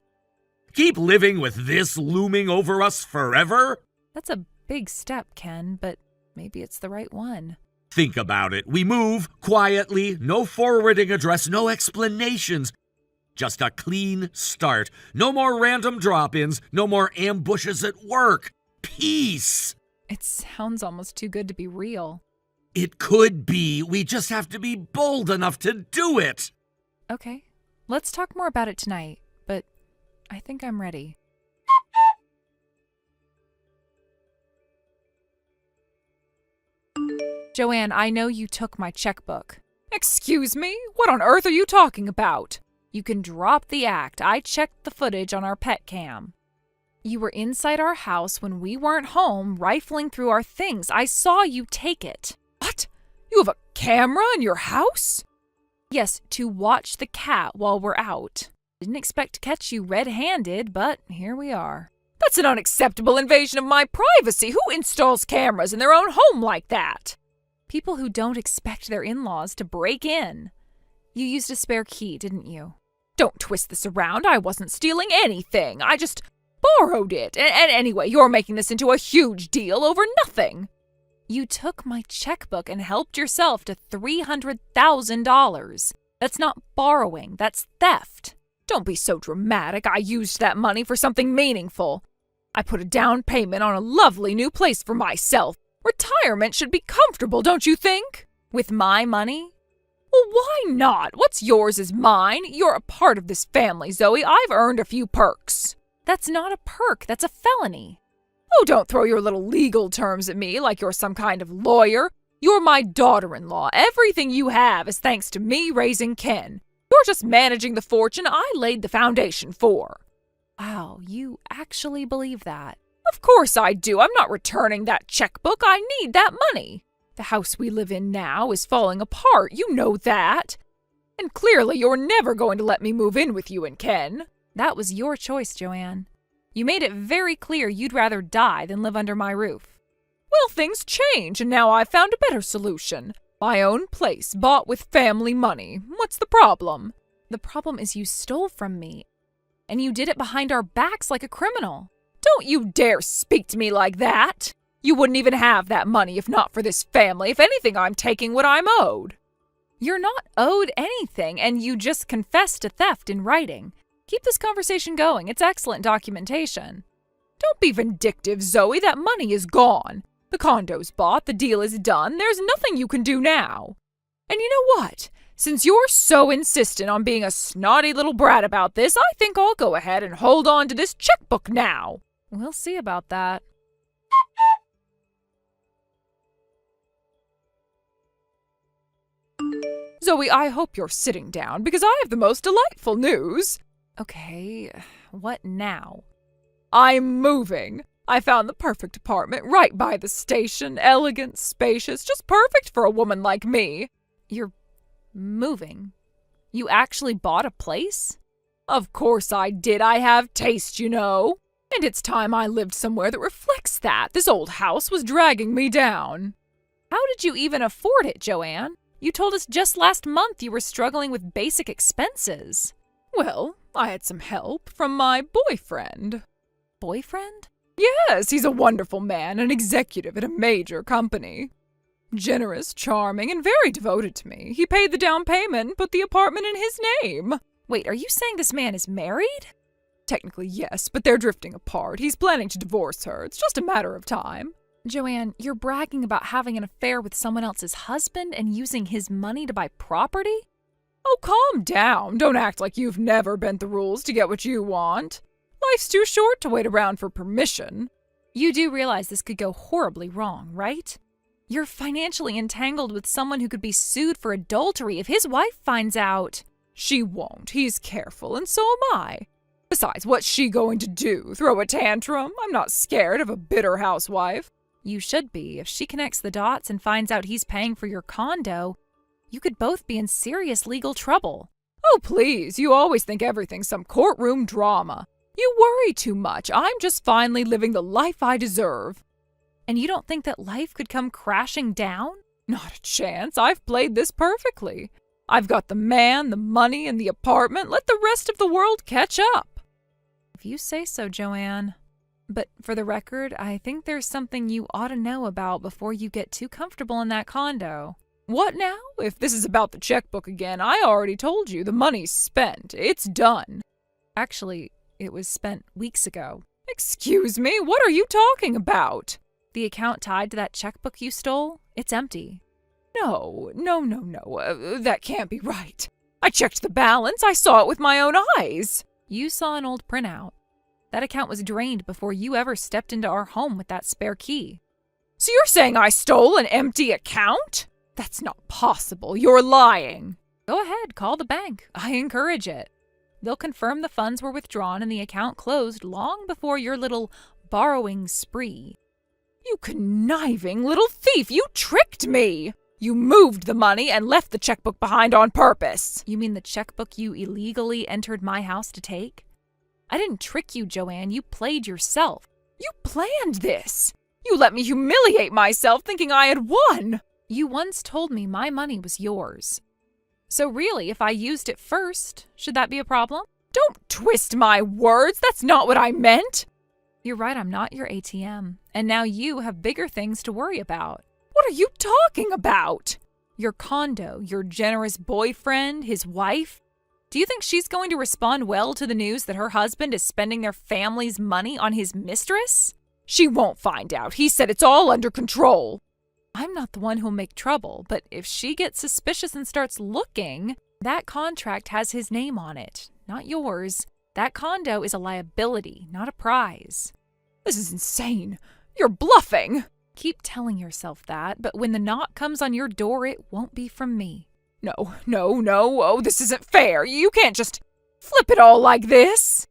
Speaker 2: Keep living with this looming over us forever?
Speaker 1: That's a big step, Ken, but maybe it's the right one.
Speaker 2: Think about it. We move quietly, no forwarding address, no explanations. Just a clean start. No more random drop-ins, no more ambushes at work. Peace.
Speaker 1: It sounds almost too good to be real.
Speaker 2: It could be. We just have to be bold enough to do it.
Speaker 1: Okay, let's talk more about it tonight, but I think I'm ready. Joanne, I know you took my checkbook. Excuse me? What on earth are you talking about? You can drop the act. I checked the footage on our pet cam. You were inside our house when we weren't home, rifling through our things. I saw you take it. What? You have a camera in your house? Yes, to watch the cat while we're out. Didn't expect to catch you red-handed, but here we are. That's an unacceptable invasion of my privacy. Who installs cameras in their own home like that? People who don't expect their in-laws to break in. You used a spare key, didn't you? Don't twist this around. I wasn't stealing anything. I just borrowed it. And anyway, you're making this into a huge deal over nothing. You took my checkbook and helped yourself to $300,000. That's not borrowing. That's theft. Don't be so dramatic. I used that money for something meaningful. I put a down payment on a lovely new place for myself. Retirement should be comfortable, don't you think? With my money? Well, why not? What's yours is mine. You're a part of this family, Zoe. I've earned a few perks. That's not a perk. That's a felony. Oh, don't throw your little legal terms at me like you're some kind of lawyer. You're my daughter-in-law. Everything you have is thanks to me raising Ken. You're just managing the fortune I laid the foundation for. Wow, you actually believe that? Of course I do. I'm not returning that checkbook. I need that money. The house we live in now is falling apart. You know that. And clearly you're never going to let me move in with you and Ken. That was your choice, Joanne. You made it very clear you'd rather die than live under my roof. Well, things change, and now I've found a better solution. My own place, bought with family money. What's the problem? The problem is you stole from me, and you did it behind our backs like a criminal. Don't you dare speak to me like that! You wouldn't even have that money if not for this family. If anything, I'm taking what I'm owed. You're not owed anything, and you just confessed to theft in writing. Keep this conversation going. It's excellent documentation. Don't be vindictive, Zoe. That money is gone. The condo's bought. The deal is done. There's nothing you can do now. And you know what? Since you're so insistent on being a snotty little brat about this, I think I'll go ahead and hold on to this checkbook now. We'll see about that. Zoe, I hope you're sitting down because I have the most delightful news. Okay, what now? I'm moving. I found the perfect apartment right by the station. Elegant, spacious, just perfect for a woman like me. You're moving? You actually bought a place? Of course I did. I have taste, you know. And it's time I lived somewhere that reflects that. This old house was dragging me down. How did you even afford it, Joanne? You told us just last month you were struggling with basic expenses. Well, I had some help from my boyfriend. Boyfriend? Yes, he's a wonderful man, an executive at a major company. Generous, charming, and very devoted to me. He paid the down payment and put the apartment in his name. Wait, are you saying this man is married? Technically, yes, but they're drifting apart. He's planning to divorce her. It's just a matter of time. Joanne, you're bragging about having an affair with someone else's husband and using his money to buy property? Oh, calm down. Don't act like you've never bent the rules to get what you want. Life's too short to wait around for permission. You do realize this could go horribly wrong, right? You're financially entangled with someone who could be sued for adultery if his wife finds out. She won't. He's careful, and so am I. Besides, what's she going to do? Throw a tantrum? I'm not scared of a bitter housewife. You should be. If she connects the dots and finds out he's paying for your condo, you could both be in serious legal trouble. Oh, please. You always think everything's some courtroom drama. You worry too much. I'm just finally living the life I deserve. And you don't think that life could come crashing down? Not a chance. I've played this perfectly. I've got the man, the money, and the apartment. Let the rest of the world catch up. If you say so, Joanne. But for the record, I think there's something you ought to know about before you get too comfortable in that condo. What now? If this is about the checkbook again, I already told you the money's spent. It's done. Actually, it was spent weeks ago. Excuse me? What are you talking about? The account tied to that checkbook you stole? It's empty. No. That can't be right. I checked the balance. I saw it with my own eyes. You saw an old printout. That account was drained before you ever stepped into our home with that spare key. So you're saying I stole an empty account? That's not possible. You're lying. Go ahead, call the bank. I encourage it. They'll confirm the funds were withdrawn and the account closed long before your little borrowing spree. You conniving little thief! You tricked me! You moved the money and left the checkbook behind on purpose. You mean the checkbook you illegally entered my house to take? I didn't trick you, Joanne. You played yourself. You planned this. You let me humiliate myself thinking I had won. You once told me my money was yours. So really, if I used it first, should that be a problem? Don't twist my words. That's not what I meant. You're right, I'm not your ATM. And now you have bigger things to worry about. What are you talking about? Your condo, your generous boyfriend, his wife. Do you think she's going to respond well to the news that her husband is spending their family's money on his mistress? She won't find out. He said it's all under control. I'm not the one who'll make trouble, but if she gets suspicious and starts looking, that contract has his name on it, not yours. That condo is a liability, not a prize. This is insane. You're bluffing. Keep telling yourself that, but when the knock comes on your door, it won't be from me. No. Oh, this isn't fair. You can't just flip it all like this.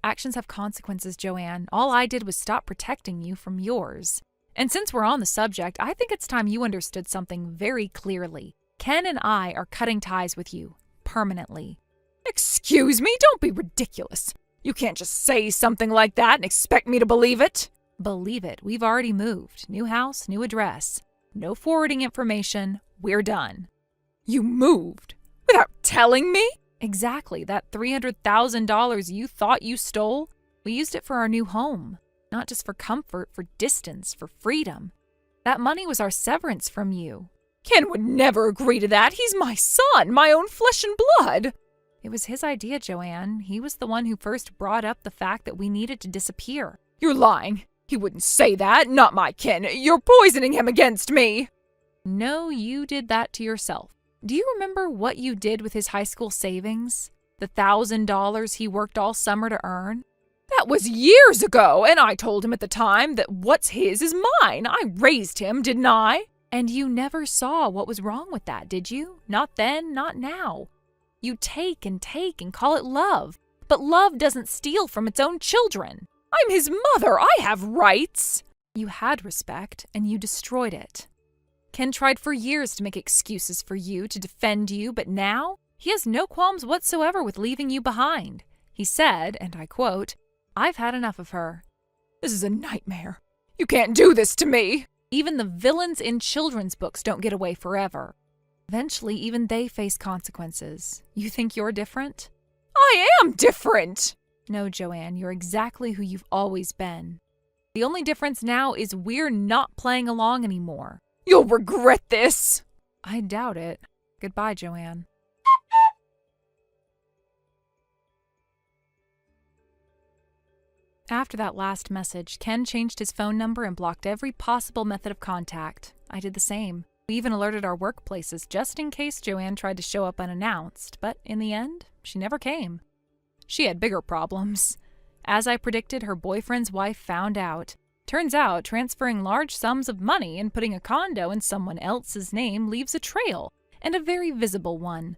Speaker 1: Actions have consequences, Joanne. All I did was stop protecting you from yours. And since we're on the subject, I think it's time you understood something very clearly. Ken and I are cutting ties with you, permanently. Excuse me, don't be ridiculous. You can't just say something like that and expect me to believe it. Believe it. We've already moved. New house, new address. No forwarding information. We're done. You moved? Without telling me? Exactly. That $300,000 you thought you stole? We used it for our new home. Not just for comfort, for distance, for freedom. That money was our severance from you. Ken would never agree to that. He's my son, my own flesh and blood. It was his idea, Joanne. He was the one who first brought up the fact that we needed to disappear. You're lying. He wouldn't say that. Not my Ken. You're poisoning him against me. No, you did that to yourself. Do you remember what you did with his high school savings? The $1,000 he worked all summer to earn? That was years ago, and I told him at the time that what's his is mine. I raised him, didn't I? And you never saw what was wrong with that, did you? Not then, not now. You take and call it love. But love doesn't steal from its own children. I'm his mother. I have rights. You had respect, and you destroyed it. Ken tried for years to make excuses for you, to defend you, but now he has no qualms whatsoever with leaving you behind. He said, and I quote, "I've had enough of her." This is a nightmare. You can't do this to me. Even the villains in children's books don't get away forever. Eventually, even they face consequences. You think you're different? I am different! No, Joanne, you're exactly who you've always been. The only difference now is we're not playing along anymore. You'll regret this! I doubt it. Goodbye, Joanne. After that last message, Ken changed his phone number and blocked every possible method of contact. I did the same. We even alerted our workplaces just in case Joanne tried to show up unannounced, but in the end, she never came. She had bigger problems. As I predicted, her boyfriend's wife found out. Turns out, transferring large sums of money and putting a condo in someone else's name leaves a trail, and a very visible one.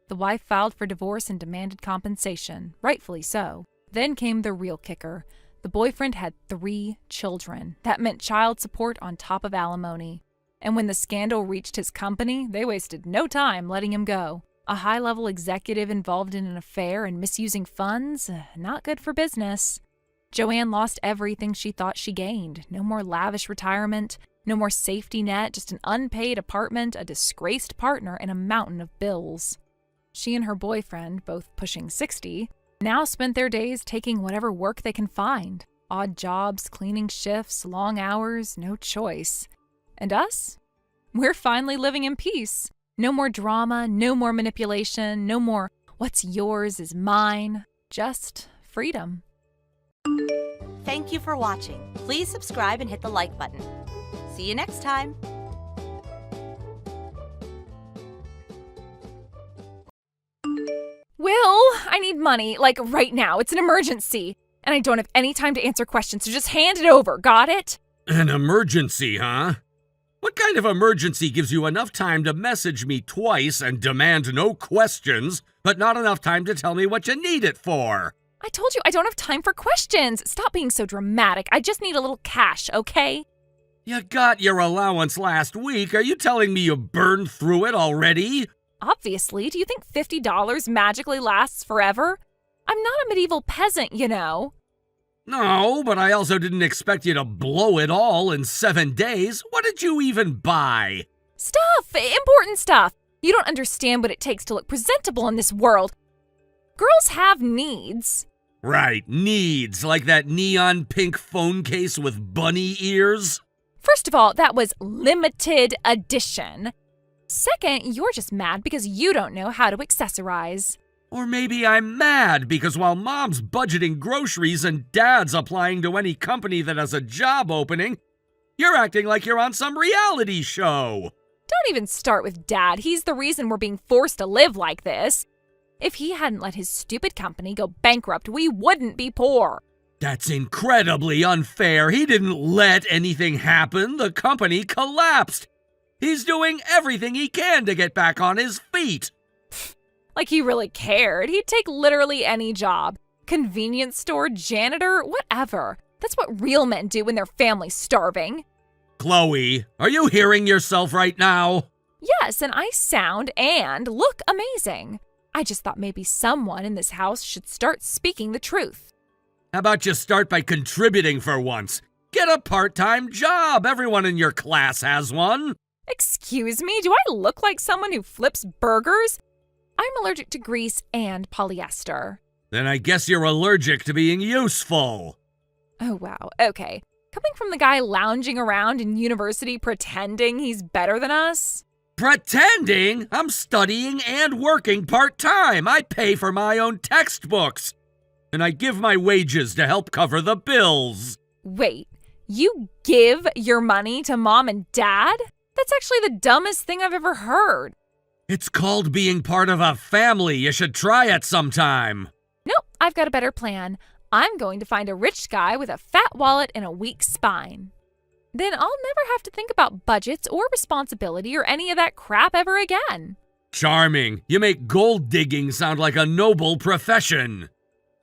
Speaker 1: The wife filed for divorce and demanded compensation, rightfully so. Then came the real kicker. The boyfriend had 3 children. That meant child support on top of alimony. And when the scandal reached his company, they wasted no time letting him go. A high-level executive involved in an affair and misusing funds? Not good for business. Joanne lost everything she thought she gained. No more lavish retirement, no more safety net, just an unpaid apartment, a disgraced partner, and a mountain of bills. She and her boyfriend, both pushing 60, now spent their days taking whatever work they can find. Odd jobs, cleaning shifts, long hours, no choice. And us? We're finally living in peace. No more drama, no more manipulation, no more what's yours is mine. Just freedom.
Speaker 3: Thank you for watching. Please subscribe and hit the like button. See you next time.
Speaker 1: Will, I need money, like right now. It's an emergency. And I don't have any time to answer questions, so just hand it over. Got it?
Speaker 2: An emergency, huh? What kind of emergency gives you enough time to message me twice and demand no questions, but not enough time to tell me what you need it for?
Speaker 1: I told you I don't have time for questions. Stop being so dramatic. I just need a little cash, okay?
Speaker 2: You got your allowance last week. Are you telling me you burned through it already?
Speaker 1: Obviously. Do you think $50 magically lasts forever? I'm not a medieval peasant, you know.
Speaker 2: No, but I also didn't expect you to blow it all in 7 days. What did you even buy?
Speaker 1: Stuff! Important stuff. You don't understand what it takes to look presentable in this world. Girls have needs.
Speaker 2: Right, needs, like that neon pink phone case with bunny ears.
Speaker 1: First of all, that was limited edition. Second, you're just mad because you don't know how to accessorize.
Speaker 2: Or maybe I'm mad because while Mom's budgeting groceries and Dad's applying to any company that has a job opening, you're acting like you're on some reality show.
Speaker 1: Don't even start with Dad. He's the reason we're being forced to live like this. If he hadn't let his stupid company go bankrupt, we wouldn't be poor.
Speaker 2: That's incredibly unfair. He didn't let anything happen. The company collapsed. He's doing everything he can to get back on his feet.
Speaker 1: Like he really cared. He'd take literally any job. Convenience store, janitor, whatever. That's what real men do when their family's starving.
Speaker 2: Chloe, are you hearing yourself right now?
Speaker 1: Yes, and I sound and look amazing. I just thought maybe someone in this house should start speaking the truth.
Speaker 2: How about you start by contributing for once? Get a part-time job. Everyone in your class has one.
Speaker 1: Excuse me, do I look like someone who flips burgers? I'm allergic to grease and polyester.
Speaker 2: Then I guess you're allergic to being useful.
Speaker 1: Oh, wow. Okay. Coming from the guy lounging around in university pretending he's better than us?
Speaker 2: Pretending? I'm studying and working part-time. I pay for my own textbooks. And I give my wages to help cover the bills.
Speaker 1: Wait, you give your money to mom and dad? That's actually the dumbest thing I've ever heard.
Speaker 2: It's called being part of a family. You should try it sometime.
Speaker 1: Nope, I've got a better plan. I'm going to find a rich guy with a fat wallet and a weak spine. Then I'll never have to think about budgets or responsibility or any of that crap ever again.
Speaker 2: Charming. You make gold digging sound like a noble profession.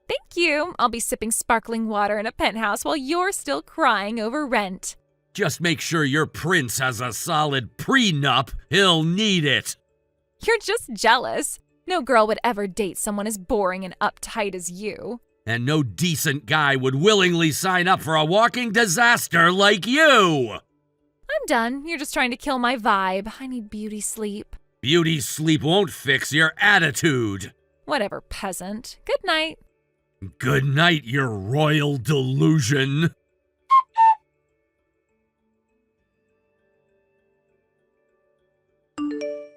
Speaker 1: Thank you. I'll be sipping sparkling water in a penthouse while you're still crying over rent.
Speaker 2: Just make sure your prince has a solid prenup. He'll need it.
Speaker 1: You're just jealous. No girl would ever date someone as boring and uptight as you.
Speaker 2: And no decent guy would willingly sign up for a walking disaster like you.
Speaker 1: I'm done. You're just trying to kill my vibe. I need beauty sleep.
Speaker 2: Beauty sleep won't fix your attitude.
Speaker 1: Whatever, peasant. Good night.
Speaker 2: Good night, your royal delusion.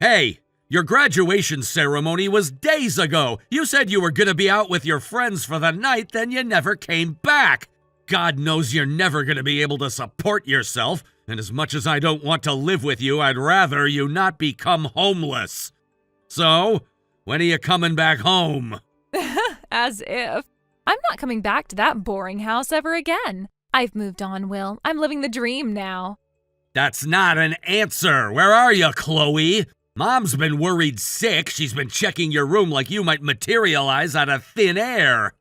Speaker 2: Hey, your graduation ceremony was days ago. You said you were gonna be out with your friends for the night, then you never came back. God knows you're never gonna be able to support yourself, and as much as I don't want to live with you, I'd rather you not become homeless. So, when are you coming back home?
Speaker 1: As if. I'm not coming back to that boring house ever again. I've moved on, Will. I'm living the dream now.
Speaker 2: That's not an answer. Where are you, Chloe? Mom's been worried sick. She's been checking your room like you might materialize out of thin air.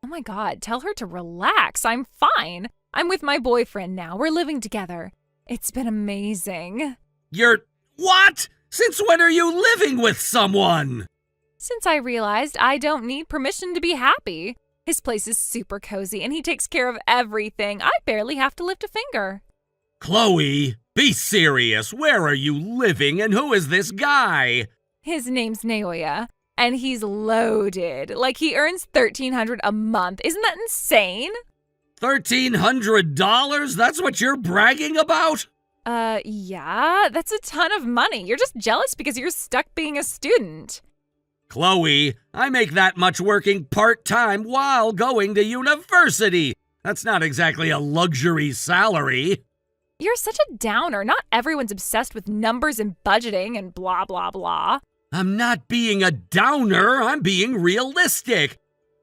Speaker 1: Oh my God, tell her to relax. I'm fine. I'm with my boyfriend now. We're living together. It's been amazing.
Speaker 2: You're... what? Since when are you living with someone?
Speaker 1: Since I realized I don't need permission to be happy. His place is super cozy and he takes care of everything. I barely have to lift a finger.
Speaker 2: Chloe, be serious. Where are you living and who is this guy?
Speaker 1: His name's Naoya, and he's loaded. Like he earns $1,300 a month. Isn't that insane?
Speaker 2: $1,300? That's what you're bragging about?
Speaker 1: Yeah, that's a ton of money. You're just jealous because you're stuck being a student.
Speaker 2: Chloe, I make that much working part-time while going to university. That's not exactly a luxury salary.
Speaker 1: You're such a downer. Not everyone's obsessed with numbers and budgeting and blah, blah, blah.
Speaker 2: I'm not being a downer. I'm being realistic.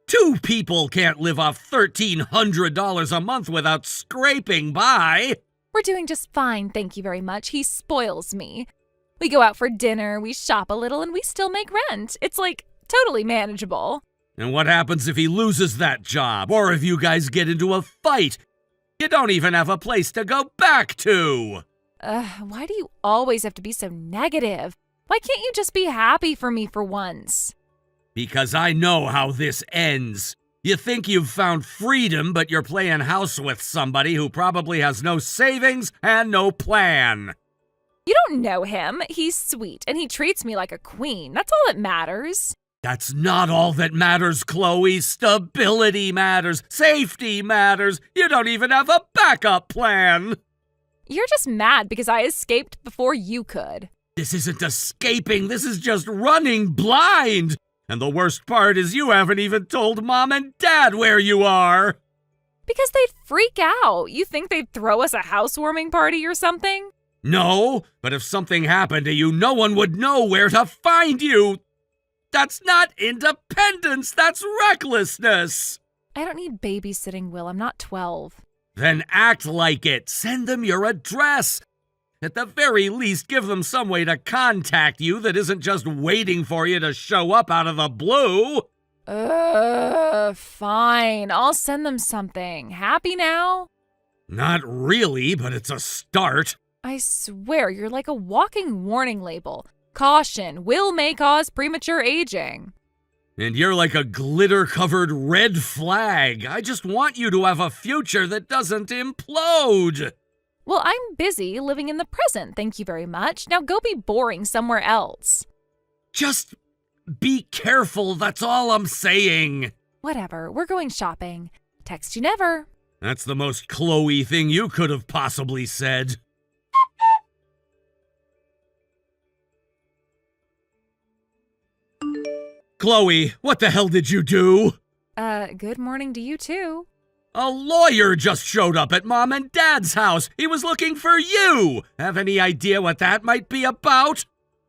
Speaker 2: 2 people can't live off $1,300 a month without scraping by.
Speaker 1: We're doing just fine, thank you very much. He spoils me. We go out for dinner, we shop a little, and we still make rent. It's like totally manageable.
Speaker 2: And what happens if he loses that job? Or if you guys get into a fight? You don't even have a place to go back to.
Speaker 1: Why do you always have to be so negative? Why can't you just be happy for me for once?
Speaker 2: Because I know how this ends. You think you've found freedom, but you're playing house with somebody who probably has no savings and no plan.
Speaker 1: You don't know him. He's sweet, and he treats me like a queen. That's all that matters.
Speaker 2: That's not all that matters, Chloe. Stability matters. Safety matters. You don't even have a backup plan.
Speaker 1: You're just mad because I escaped before you could.
Speaker 2: This isn't escaping. This is just running blind. And the worst part is you haven't even told Mom and Dad where you are.
Speaker 1: Because they'd freak out. You think they'd throw us a housewarming party or something?
Speaker 2: No, but if something happened to you, no one would know where to find you. That's not independence, that's recklessness.
Speaker 1: I don't need babysitting, Will. I'm not 12.
Speaker 2: Then act like it. Send them your address. At the very least, give them some way to contact you that isn't just waiting for you to show up out of the blue.
Speaker 1: Fine. I'll send them something. Happy now?
Speaker 2: Not really, but it's a start.
Speaker 1: I swear, you're like a walking warning label. Caution may cause premature aging.
Speaker 2: And you're like a glitter-covered red flag. I just want you to have a future that doesn't implode.
Speaker 1: Well, I'm busy living in the present, thank you very much. Now go be boring somewhere else.
Speaker 2: Just be careful, that's all I'm saying.
Speaker 1: Whatever, we're going shopping. Text you never.
Speaker 2: That's the most Chloe thing you could have possibly said. Chloe, what the hell did you do?
Speaker 1: Good morning to you too.
Speaker 2: A lawyer just showed up at Mom and Dad's house. He was looking for you. Have any idea what that might be about?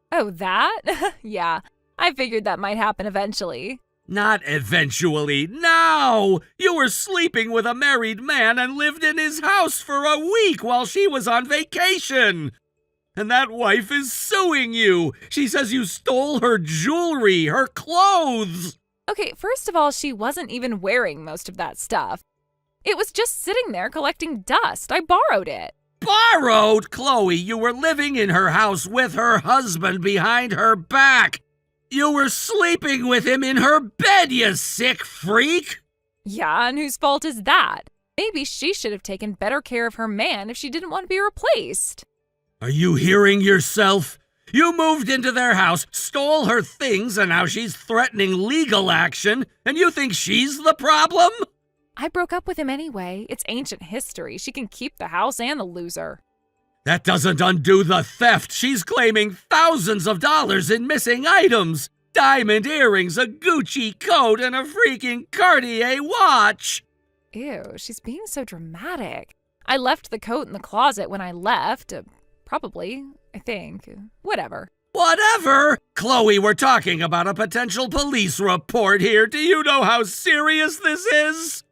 Speaker 1: Oh, that? Yeah, I figured that might happen eventually.
Speaker 2: Not eventually, now! You were sleeping with a married man and lived in his house for a week while she was on vacation. And that wife is suing you. She says you stole her jewelry, her clothes.
Speaker 1: Okay, first of all, she wasn't even wearing most of that stuff. It was just sitting there collecting dust. I borrowed it.
Speaker 2: Borrowed? Chloe, you were living in her house with her husband behind her back. You were sleeping with him in her bed, you sick freak.
Speaker 1: Yeah, and whose fault is that? Maybe she should have taken better care of her man if she didn't want to be replaced.
Speaker 2: Are you hearing yourself? You moved into their house, stole her things, and now she's threatening legal action, and you think she's the problem?
Speaker 1: I broke up with him anyway. It's ancient history. She can keep the house and the loser.
Speaker 2: That doesn't undo the theft. She's claiming thousands of dollars in missing items. Diamond earrings, a Gucci coat, and a freaking Cartier watch.
Speaker 1: Ew, she's being so dramatic. I left the coat in the closet when I left. Probably, I think. Whatever.
Speaker 2: Whatever? Chloe, we're talking about a potential police report here. Do you know how serious this is?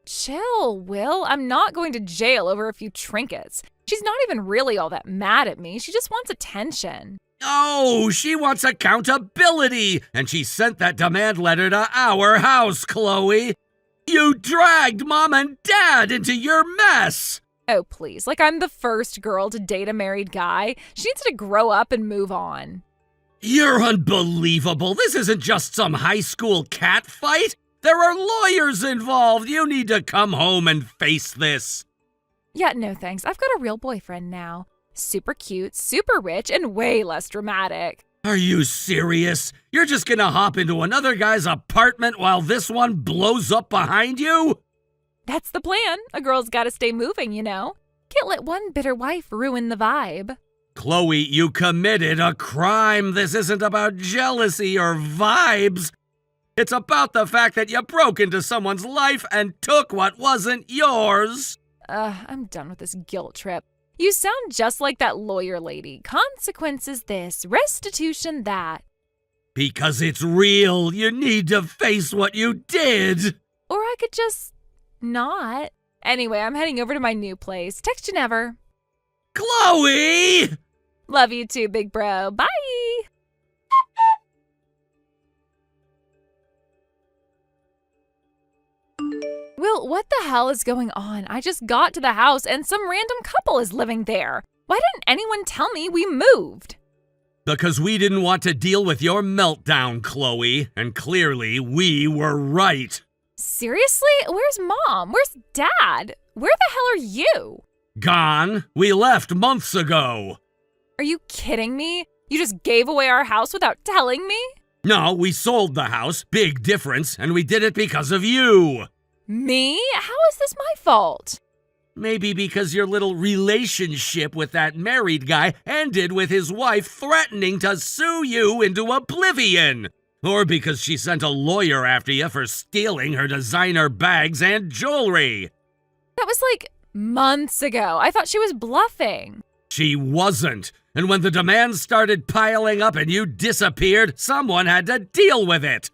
Speaker 1: Chill, Will. I'm not going to jail over a few trinkets. She's not even really all that mad at me. She just wants attention.
Speaker 2: Oh, she wants accountability. And she sent that demand letter to our house, Chloe. You dragged Mom and Dad into your mess.
Speaker 1: Oh, please. Like I'm the first girl to date a married guy. She needs to grow up and move on.
Speaker 2: You're unbelievable. This isn't just some high school cat fight. There are lawyers involved. You need to come home and face this.
Speaker 1: Yeah, no thanks. I've got a real boyfriend now. Super cute, super rich, and way less dramatic.
Speaker 2: Are you serious? You're just gonna hop into another guy's apartment while this one blows up behind you?
Speaker 1: That's the plan. A girl's gotta stay moving, you know. Can't let one bitter wife ruin the vibe.
Speaker 2: Chloe, you committed a crime. This isn't about jealousy or vibes. It's about the fact that you broke into someone's life and took what wasn't yours.
Speaker 1: I'm done with this guilt trip. You sound just like that lawyer lady. Consequences this, restitution that.
Speaker 2: Because it's real. You need to face what you did.
Speaker 1: Or I could just not. Anyway, I'm heading over to my new place. Text you never.
Speaker 2: Chloe!
Speaker 1: Love you too, big bro. Bye! Will, what the hell is going on? I just got to the house and some random couple is living there. Why didn't anyone tell me we moved?
Speaker 2: Because we didn't want to deal with your meltdown, Chloe, and clearly we were right.
Speaker 1: Seriously? Where's Mom? Where's Dad? Where the hell are you?
Speaker 2: Gone. We left months ago.
Speaker 1: Are you kidding me? You just gave away our house without telling me?
Speaker 2: No, we sold the house. Big difference. And we did it because of you.
Speaker 1: Me? How is this my fault?
Speaker 2: Maybe because your little relationship with that married guy ended with his wife threatening to sue you into oblivion. Or because she sent a lawyer after you for stealing her designer bags and jewelry.
Speaker 1: That was like months ago. I thought she was bluffing.
Speaker 2: She wasn't. And when the demands started piling up and you disappeared, someone had to deal with it.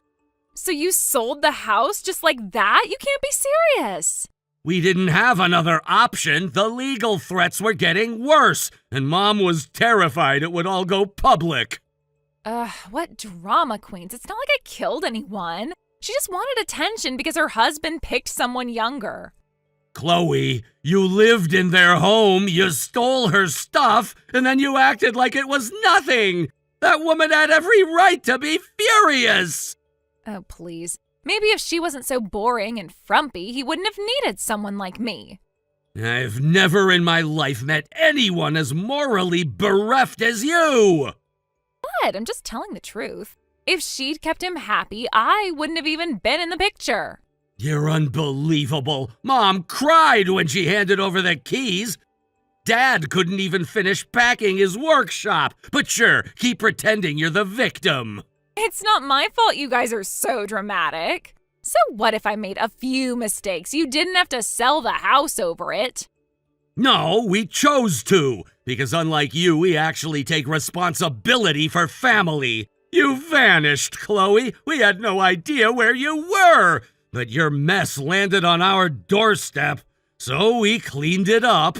Speaker 1: So you sold the house just like that? You can't be serious.
Speaker 2: We didn't have another option. The legal threats were getting worse, and Mom was terrified it would all go public.
Speaker 1: What drama queens. It's not like I killed anyone. She just wanted attention because her husband picked someone younger.
Speaker 2: Chloe, you lived in their home, you stole her stuff, and then you acted like it was nothing. That woman had every right to be furious!
Speaker 1: Oh, please. Maybe if she wasn't so boring and frumpy, he wouldn't have needed someone like me.
Speaker 2: I've never in my life met anyone as morally bereft as you!
Speaker 1: What? I'm just telling the truth. If she'd kept him happy, I wouldn't have even been in the picture.
Speaker 2: You're unbelievable. Mom cried when she handed over the keys. Dad couldn't even finish packing his workshop. But sure, keep pretending you're the victim.
Speaker 1: It's not my fault you guys are so dramatic. So what if I made a few mistakes? You didn't have to sell the house over it.
Speaker 2: No, we chose to. Because unlike you, we actually take responsibility for family. You vanished, Chloe. We had no idea where you were. But your mess landed on our doorstep, so we cleaned it up.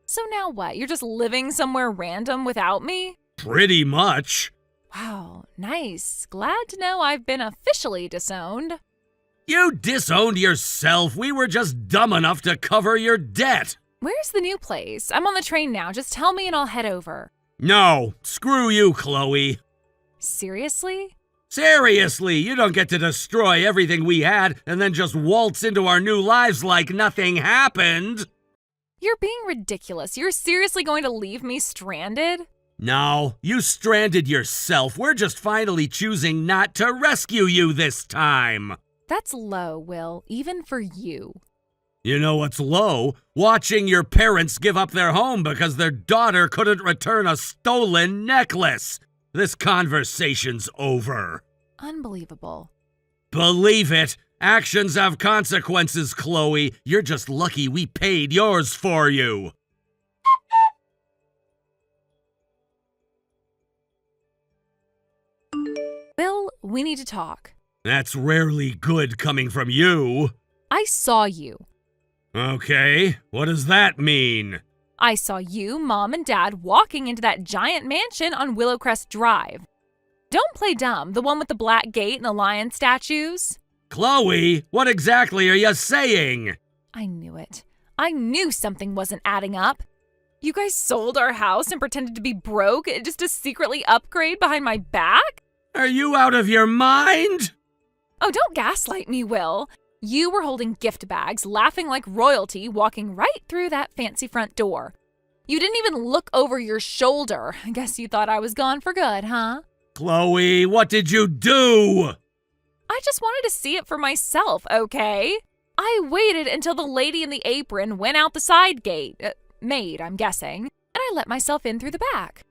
Speaker 1: So now what? You're just living somewhere random without me?
Speaker 2: Pretty much.
Speaker 1: Wow, nice. Glad to know I've been officially disowned.
Speaker 2: You disowned yourself. We were just dumb enough to cover your debt.
Speaker 1: Where's the new place? I'm on the train now. Just tell me and I'll head over.
Speaker 2: No, screw you, Chloe.
Speaker 1: Seriously?
Speaker 2: Seriously, you don't get to destroy everything we had and then just waltz into our new lives like nothing happened.
Speaker 1: You're being ridiculous. You're seriously going to leave me stranded?
Speaker 2: No, you stranded yourself. We're just finally choosing not to rescue you this time.
Speaker 1: That's low, Will, even for you.
Speaker 2: You know what's low? Watching your parents give up their home because their daughter couldn't return a stolen necklace. This conversation's over.
Speaker 1: Unbelievable.
Speaker 2: Believe it. Actions have consequences, Chloe. You're just lucky we paid yours for you.
Speaker 1: Will, we need to talk.
Speaker 2: That's rarely good coming from you.
Speaker 1: I saw you.
Speaker 2: Okay, what does that mean?
Speaker 1: I saw you, Mom, and Dad walking into that giant mansion on Willowcrest Drive. Don't play dumb, the one with the black gate and the lion statues.
Speaker 2: Chloe, what exactly are you saying?
Speaker 1: I knew it. I knew something wasn't adding up. You guys sold our house and pretended to be broke just to secretly upgrade behind my back?
Speaker 2: Are you out of your mind?
Speaker 1: Oh, don't gaslight me, Will. You were holding gift bags, laughing like royalty, walking right through that fancy front door. You didn't even look over your shoulder. I guess you thought I was gone for good, huh?
Speaker 2: Chloe, what did you do?
Speaker 1: I just wanted to see it for myself, okay? I waited until the lady in the apron went out the side gate. Maid, I'm guessing. And I let myself in through the back.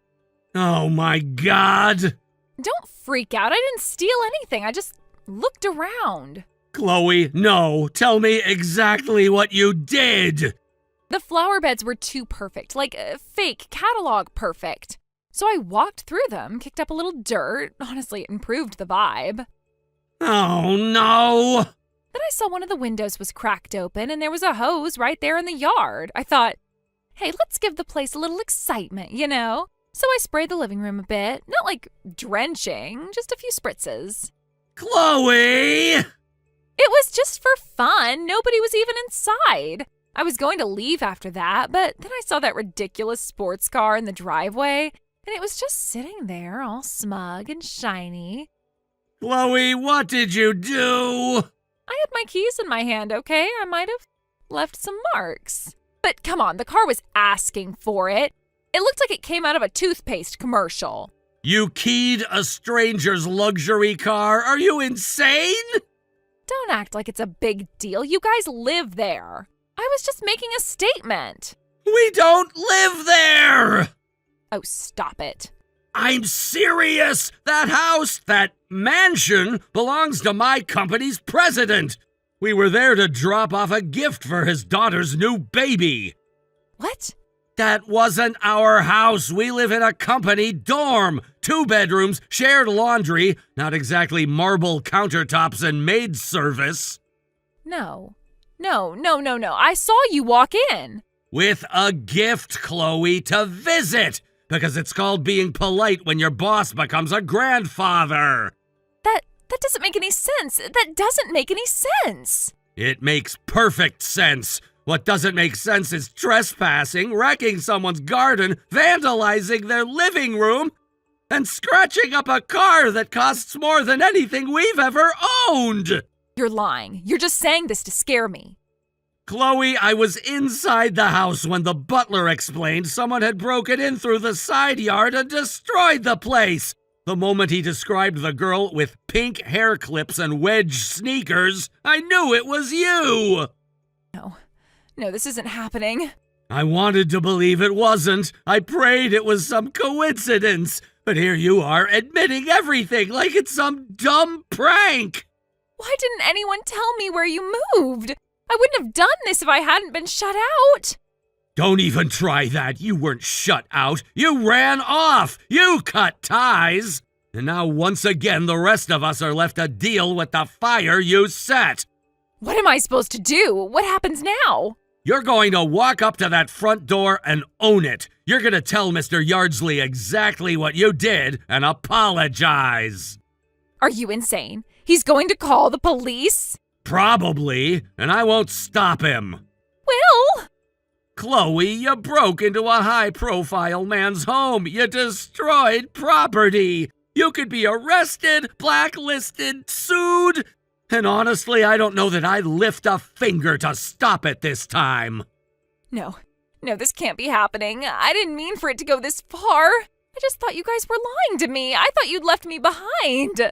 Speaker 2: Oh my God.
Speaker 1: Don't freak out. I didn't steal anything. I just looked around.
Speaker 2: Chloe, no. Tell me exactly what you did.
Speaker 1: The flower beds were too perfect, like fake catalog perfect. So I walked through them, kicked up a little dirt. Honestly, it improved the vibe.
Speaker 2: Oh no.
Speaker 1: Then I saw one of the windows was cracked open and there was a hose right there in the yard. I thought, hey, let's give the place a little excitement, you know? So I sprayed the living room a bit. Not like drenching, just a few spritzes.
Speaker 2: Chloe!
Speaker 1: It was just for fun. Nobody was even inside. I was going to leave after that, but then I saw that ridiculous sports car in the driveway, and it was just sitting there all smug and shiny.
Speaker 2: Chloe, what did you do?
Speaker 1: I had my keys in my hand, okay? I might have left some marks. But come on, the car was asking for it. It looked like it came out of a toothpaste commercial.
Speaker 2: You keyed a stranger's luxury car? Are you insane?
Speaker 1: Don't act like it's a big deal. You guys live there. I was just making a statement.
Speaker 2: We don't live there!
Speaker 1: Oh, stop it.
Speaker 2: I'm serious! That house, that mansion, belongs to my company's president. We were there to drop off a gift for his daughter's new baby.
Speaker 1: What?
Speaker 2: That wasn't our house. We live in a company dorm. 2 bedrooms, shared laundry, not exactly marble countertops and maid service.
Speaker 1: No. I saw you walk in.
Speaker 2: With a gift, Chloe, to visit. Because it's called being polite when your boss becomes a grandfather.
Speaker 1: That doesn't make any sense. That doesn't make any sense.
Speaker 2: It makes perfect sense. What doesn't make sense is trespassing, wrecking someone's garden, vandalizing their living room. and scratching up a car that costs more than anything we've ever owned.
Speaker 1: You're lying. You're just saying this to scare me.
Speaker 2: Chloe, I was inside the house when the butler explained someone had broken in through the side yard and destroyed the place. The moment he described the girl with pink hair clips and wedge sneakers, I knew it was you.
Speaker 1: No, this isn't happening.
Speaker 2: I wanted to believe it wasn't. I prayed it was some coincidence. But here you are admitting everything like it's some dumb prank.
Speaker 1: Why didn't anyone tell me where you moved? I wouldn't have done this if I hadn't been shut out.
Speaker 2: Don't even try that. You weren't shut out. You ran off. You cut ties. And now once again the rest of us are left to deal with the fire you set.
Speaker 1: What am I supposed to do? What happens now?
Speaker 2: You're going to walk up to that front door and own it. You're going to tell Mr. Yardsley exactly what you did and apologize.
Speaker 1: Are you insane? He's going to call the police?
Speaker 2: Probably, and I won't stop him.
Speaker 1: Will?
Speaker 2: Chloe, you broke into a high-profile man's home. You destroyed property. You could be arrested, blacklisted, sued. And honestly, I don't know that I'd lift a finger to stop it this time.
Speaker 1: No, this can't be happening. I didn't mean for it to go this far. I just thought you guys were lying to me. I thought you'd left me behind.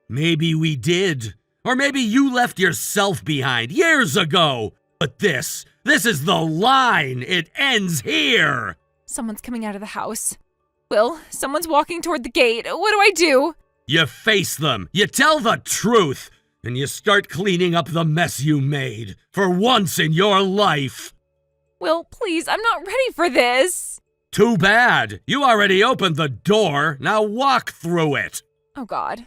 Speaker 2: Maybe we did. Or maybe you left yourself behind years ago. But this is the line. It ends here.
Speaker 1: Someone's coming out of the house. Will, someone's walking toward the gate. What do I do?
Speaker 2: You face them. You tell the truth. And you start cleaning up the mess you made, for once in your life.
Speaker 1: Will, please, I'm not ready for this.
Speaker 2: Too bad. You already opened the door. Now walk through it.
Speaker 1: Oh, God.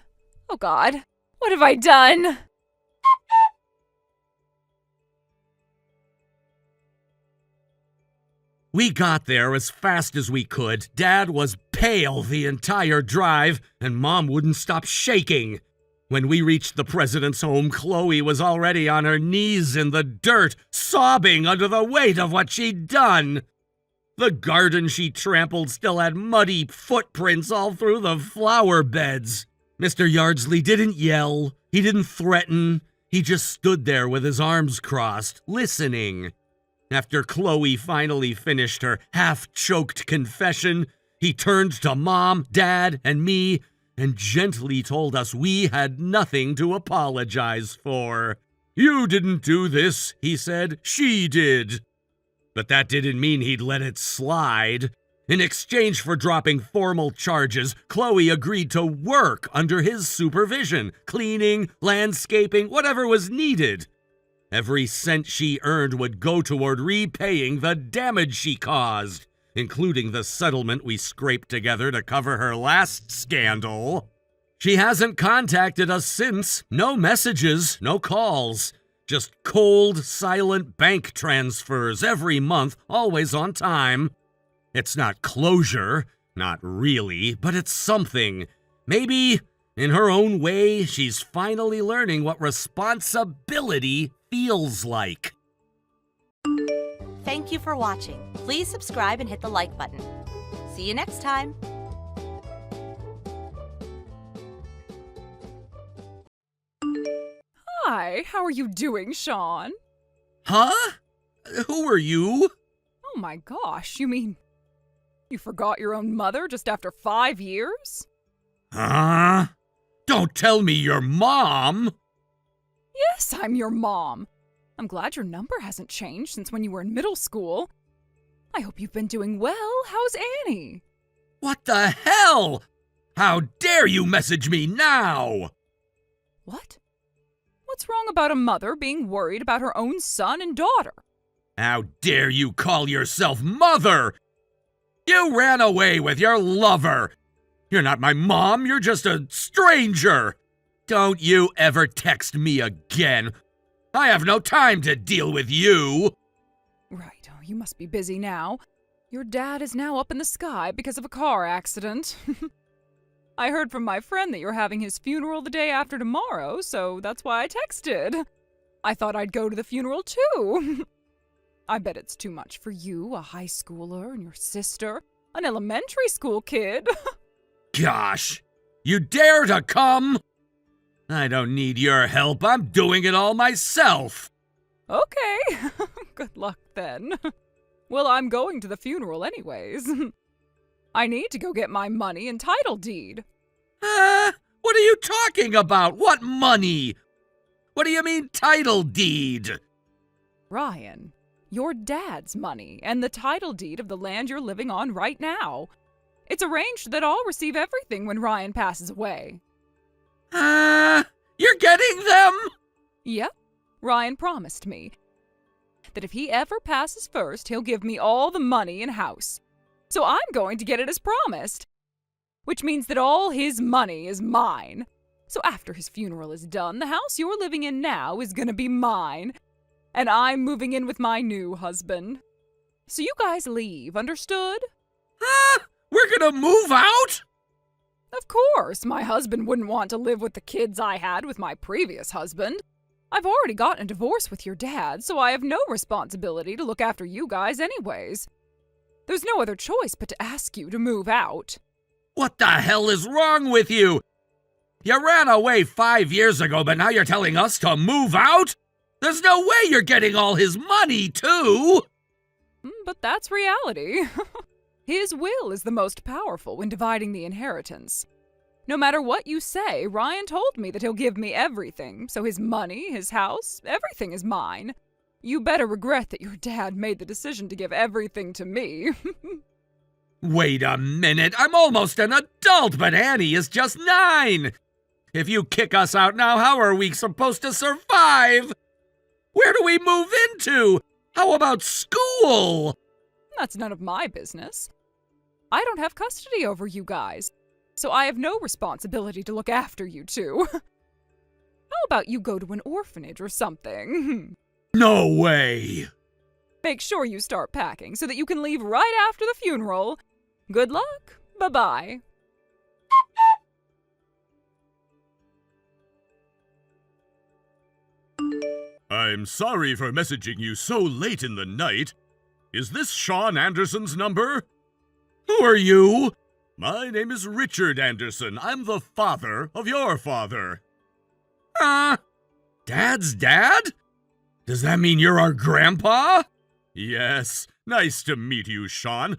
Speaker 1: What have I done?
Speaker 2: We got there as fast as we could. Dad was pale the entire drive, and Mom wouldn't stop shaking. When we reached the president's home, Chloe was already on her knees in the dirt, sobbing under the weight of what she'd done. The garden she trampled still had muddy footprints all through the flower beds. Mr. Yardsley didn't yell. He didn't threaten. He just stood there with his arms crossed, listening. After Chloe finally finished her half-choked confession, he turned to Mom, Dad, and me and gently told us we had nothing to apologize for. You didn't do this, he said. She did. But that didn't mean he'd let it slide. In exchange for dropping formal charges, Chloe agreed to work under his supervision, cleaning, landscaping, whatever was needed. Every cent she earned would go toward repaying the damage she caused, including the settlement we scraped together to cover her last scandal. She hasn't contacted us since. No messages, no calls. Just cold, silent bank transfers every month, always on time. It's not closure, not really, but it's something. Maybe, in her own way, she's finally learning what responsibility feels like.
Speaker 3: Thank you for watching. Please subscribe and hit the like button. See you next time.
Speaker 1: Hi, how are you doing, Sean?
Speaker 2: Huh? Who are you?
Speaker 1: Oh my gosh, you mean you forgot your own mother just after 5 years?
Speaker 2: Huh? Don't tell me your mom!
Speaker 1: Yes, I'm your mom. I'm glad your number hasn't changed since when you were in middle school. I hope you've been doing well. How's Annie?
Speaker 2: What the hell? How dare you message me now?
Speaker 1: What? What's wrong about a mother being worried about her own son and daughter?
Speaker 2: How dare you call yourself mother? You ran away with your lover. You're not my mom, you're just a stranger. Don't you ever text me again. I have no time to deal with you.
Speaker 1: Right, oh, you must be busy now. Your dad is now up in the sky because of a car accident. I heard from my friend that you're having his funeral the day after tomorrow, so that's why I texted. I thought I'd go to the funeral too. I bet it's too much for you, a high schooler, and your sister, an elementary school kid.
Speaker 2: Gosh, you dare to come? I don't need your help. I'm doing it all myself.
Speaker 1: Okay. Good luck then. Well, I'm going to the funeral anyways. I need to go get my money and title deed.
Speaker 2: What are you talking about? What money? What do you mean title deed?
Speaker 1: Ryan, your dad's money and the title deed of the land you're living on right now. It's arranged that I'll receive everything when Ryan passes away.
Speaker 2: You're getting them?
Speaker 1: Yep. Ryan promised me that if he ever passes first, he'll give me all the money and house. So I'm going to get it as promised. Which means that all his money is mine. So after his funeral is done, the house you're living in now is gonna be mine. And I'm moving in with my new husband. So you guys leave, understood?
Speaker 2: We're gonna move out?
Speaker 1: Of course, my husband wouldn't want to live with the kids I had with my previous husband. I've already gotten a divorce with your dad, so I have no responsibility to look after you guys anyways. There's no other choice but to ask you to move out.
Speaker 2: What the hell is wrong with you? You ran away 5 years ago, but now you're telling us to move out? There's no way you're getting all his money, too!
Speaker 1: But that's reality. His will is the most powerful when dividing the inheritance. No matter what you say, Ryan told me that he'll give me everything, so his money, his house, everything is mine. You better regret that your dad made the decision to give everything to me.
Speaker 2: Wait a minute, I'm almost an adult, but Annie is just 9. If you kick us out now, how are we supposed to survive? Where do we move into? How about school?
Speaker 1: That's none of my business. I don't have custody over you guys, so I have no responsibility to look after you two. How about you go to an orphanage or something?
Speaker 2: No way!
Speaker 1: Make sure you start packing so that you can leave right after the funeral. Good luck. Bye-bye.
Speaker 2: I'm sorry for messaging you so late in the night. Is this Sean Anderson's number? Who are you? My name is Richard Anderson. I'm the father of your father. Dad's dad? Does that mean you're our grandpa? Yes. Nice to meet you, Sean.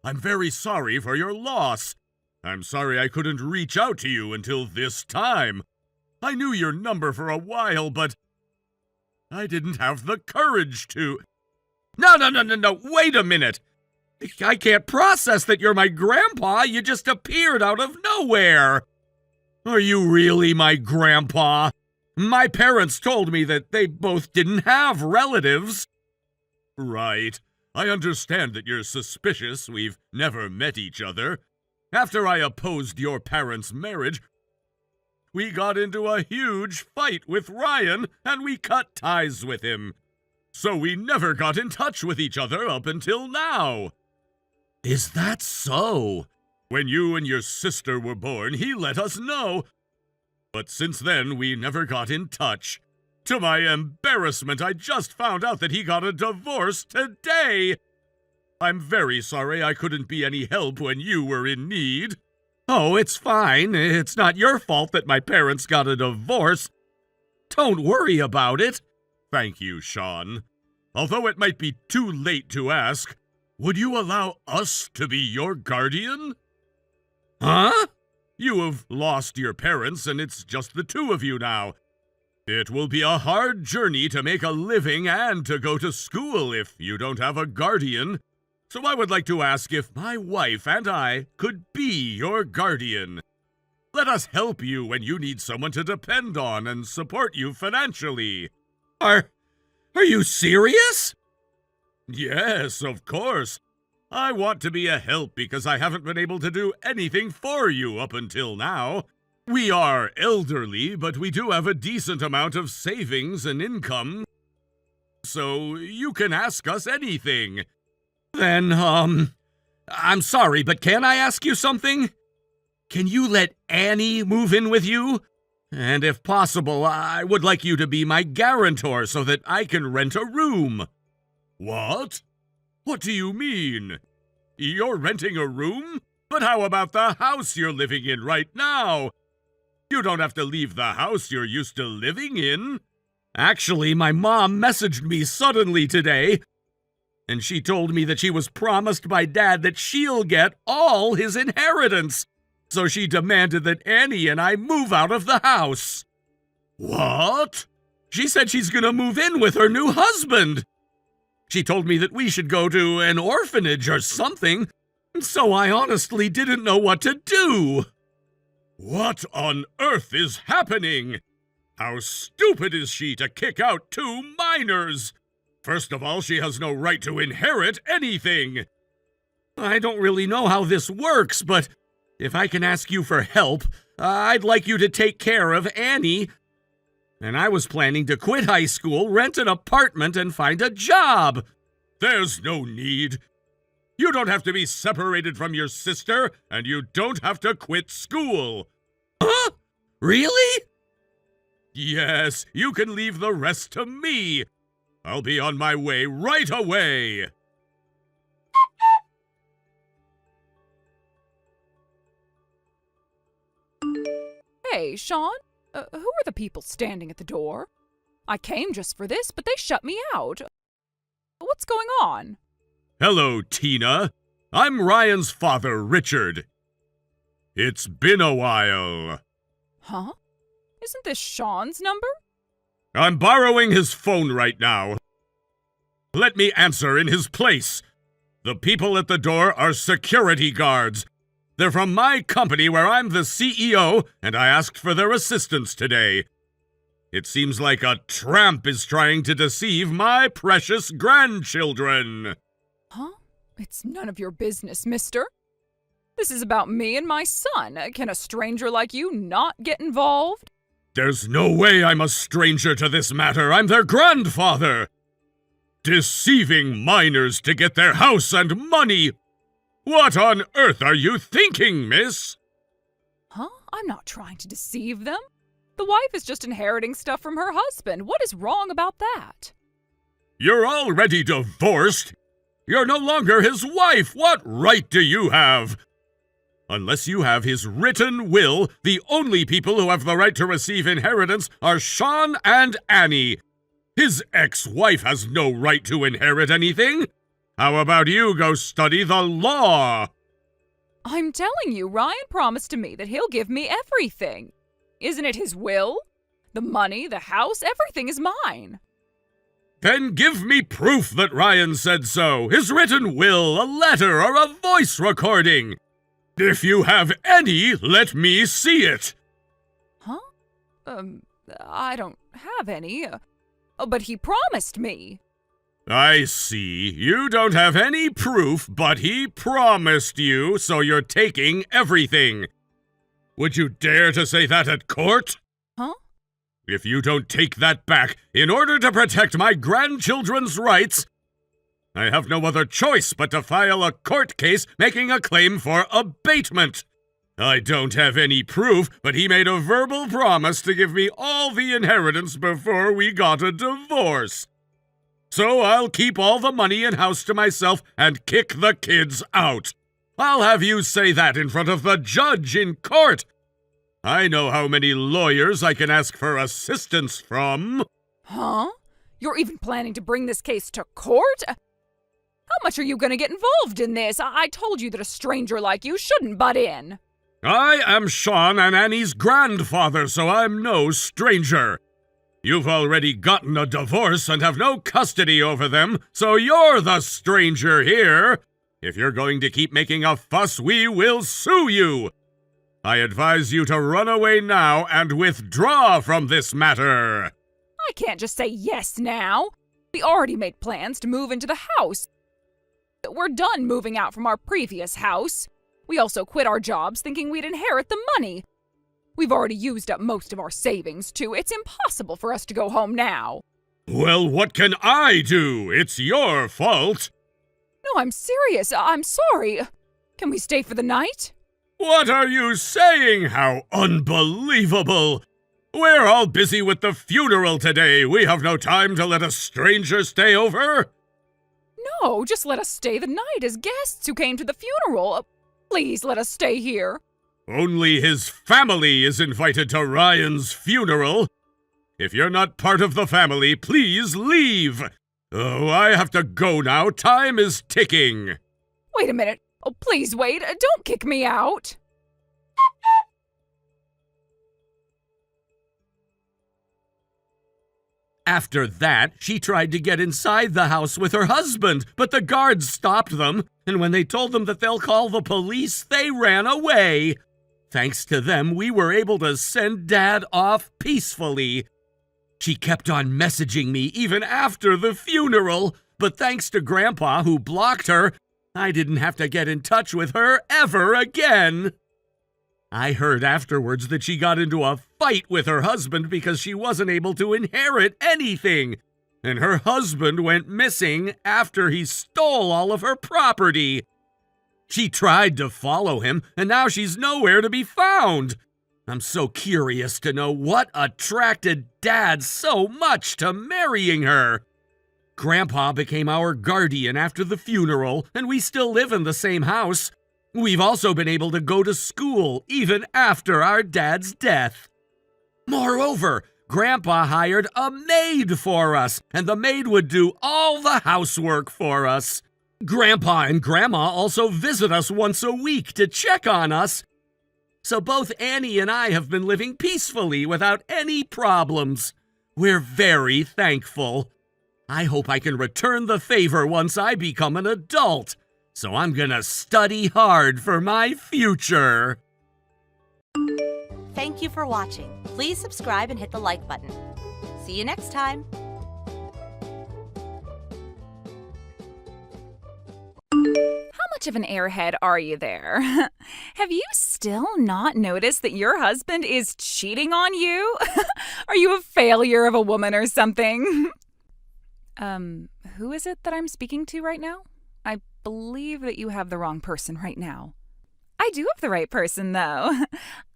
Speaker 2: I'm very sorry for your loss. I'm sorry I couldn't reach out to you until this time. I knew your number for a while, but I didn't have the courage to... No, wait a minute! I can't process that you're my grandpa. You just appeared out of nowhere. Are you really my grandpa? My parents told me that they both didn't have relatives. Right. I understand that you're suspicious. We've never met each other. After I opposed your parents' marriage, we got into a huge fight with Ryan, and we cut ties with him. So we never got in touch with each other up until now. Is that so? When you and your sister were born, he let us know. But since then, we never got in touch. To my embarrassment, I just found out that he got a divorce today. I'm very sorry I couldn't be any help when you were in need. Oh, it's fine. It's not your fault that my parents got a divorce. Don't worry about it. Thank you, Sean. Although it might be too late to ask, would you allow us to be your guardian? Huh? You have lost your parents, and it's just the two of you now. It will be a hard journey to make a living and to go to school if you don't have a guardian. So I would like to ask if my wife and I could be your guardian. Let us help you when you need someone to depend on and support you financially. Are you serious? Yes, of course. I want to be a help because I haven't been able to do anything for you up until now. We are elderly, but we do have a decent amount of savings and income. So you can ask us anything. Then, I'm sorry, but can I ask you something? Can you let Annie move in with you? And if possible, I would like you to be my guarantor so that I can rent a room. What? What do you mean? You're renting a room? But how about the house you're living in right now? You don't have to leave the house you're used to living in. Actually, my mom messaged me suddenly today, and she told me that she was promised by Dad that she'll get all his inheritance. So she demanded that Annie and I move out of the house. What? She said she's gonna move in with her new husband. She told me that we should go to an orphanage or something, so I honestly didn't know what to do. What on earth is happening? How stupid is she to kick out 2 minors? First of all, she has no right to inherit anything. I don't really know how this works, but if I can ask you for help, I'd like you to take care of Annie. And I was planning to quit high school, rent an apartment, and find a job. There's no need. You don't have to be separated from your sister, and you don't have to quit school. Huh? Really? Yes, you can leave the rest to me. I'll be on my way right away.
Speaker 1: Hey, Sean, who are the people standing at the door? I came just for this, but they shut me out. What's going on?
Speaker 2: Hello, Tina. I'm Ryan's father, Richard. It's been a while.
Speaker 1: Huh? Isn't this Sean's number?
Speaker 2: I'm borrowing his phone right now. Let me answer in his place. The people at the door are security guards. They're from my company where I'm the CEO, and I asked for their assistance today. It seems like a tramp is trying to deceive my precious grandchildren.
Speaker 1: Huh? It's none of your business, mister. This is about me and my son. Can a stranger like you not get involved?
Speaker 2: There's no way I'm a stranger to this matter. I'm their grandfather. Deceiving minors to get their house and money. What on earth are you thinking, miss?
Speaker 1: Huh? I'm not trying to deceive them. The wife is just inheriting stuff from her husband. What is wrong about that?
Speaker 2: You're already divorced. You're no longer his wife. What right do you have? Unless you have his written will, the only people who have the right to receive inheritance are Sean and Annie. His ex-wife has no right to inherit anything. How about you go study the law?
Speaker 1: I'm telling you, Ryan promised to me that he'll give me everything. Isn't it his will? The money, the house, everything is mine.
Speaker 2: Then give me proof that Ryan said so. His written will, a letter, or a voice recording. If you have any, let me see it.
Speaker 1: Huh? I don't have any. But he promised me.
Speaker 2: I see. You don't have any proof, but he promised you, so you're taking everything. Would you dare to say that at court?
Speaker 1: Huh?
Speaker 2: If you don't take that back, in order to protect my grandchildren's rights, I have no other choice but to file a court case making a claim for abatement. I don't have any proof, but he made a verbal promise to give me all the inheritance before we got a divorce. So I'll keep all the money and house to myself and kick the kids out. I'll have you say that in front of the judge in court. I know how many lawyers I can ask for assistance from.
Speaker 1: Huh? You're even planning to bring this case to court? How much are you going to get involved in this? I told you that a stranger like you shouldn't butt in.
Speaker 2: I am Sean and Annie's grandfather, so I'm no stranger. You've already gotten a divorce and have no custody over them, so you're the stranger here. If you're going to keep making a fuss, we will sue you. I advise you to run away now and withdraw from this matter.
Speaker 1: I can't just say yes now. We already made plans to move into the house. We're done moving out from our previous house. We also quit our jobs thinking we'd inherit the money. We've already used up most of our savings, too. It's impossible for us to go home now.
Speaker 2: Well, what can I do? It's your fault.
Speaker 1: No, I'm serious. I'm sorry. Can we stay for the night?
Speaker 2: What are you saying? How unbelievable! We're all busy with the funeral today. We have no time to let a stranger stay over.
Speaker 1: No, just let us stay the night as guests who came to the funeral. Please let us stay here.
Speaker 2: Only his family is invited to Ryan's funeral. If you're not part of the family, please leave. Oh, I have to go now. Time is ticking.
Speaker 1: Wait a minute. Oh, please wait. Don't kick me out.
Speaker 2: After that, she tried to get inside the house with her husband, but the guards stopped them, and when they told them that they'll call the police, they ran away. Thanks to them, we were able to send Dad off peacefully. She kept on messaging me even after the funeral, but thanks to Grandpa, who blocked her, I didn't have to get in touch with her ever again. I heard afterwards that she got into a fight with her husband because she wasn't able to inherit anything, and her husband went missing after he stole all of her property. She tried to follow him, and now she's nowhere to be found. I'm so curious to know what attracted Dad so much to marrying her. Grandpa became our guardian after the funeral, and we still live in the same house. We've also been able to go to school even after our dad's death. Moreover, Grandpa hired a maid for us, and the maid would do all the housework for us. Grandpa and Grandma also visit us once a week to check on us. So both Annie and I have been living peacefully without any problems. We're very thankful. I hope I can return the favor once I become an adult. So I'm gonna study hard for my future.
Speaker 3: Thank you for watching. Please subscribe and hit the like button. See you next time.
Speaker 1: How much of an airhead are you there? Have you still not noticed that your husband is cheating on you? Are you a failure of a woman or something? Who is it that I'm speaking to right now? I believe that you have the wrong person right now. I do have the right person, though.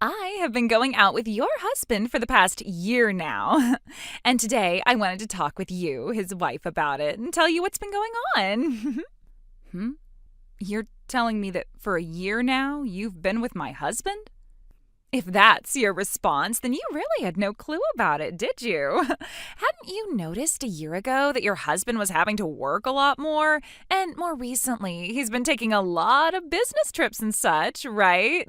Speaker 1: I have been going out with your husband for the past year now. And today I wanted to talk with you, his wife, about it and tell you what's been going on. You're telling me that for a year now you've been with my husband? If that's your response, then you really had no clue about it, did you? Hadn't you noticed a year ago that your husband was having to work a lot more? And more recently, he's been taking a lot of business trips and such, right?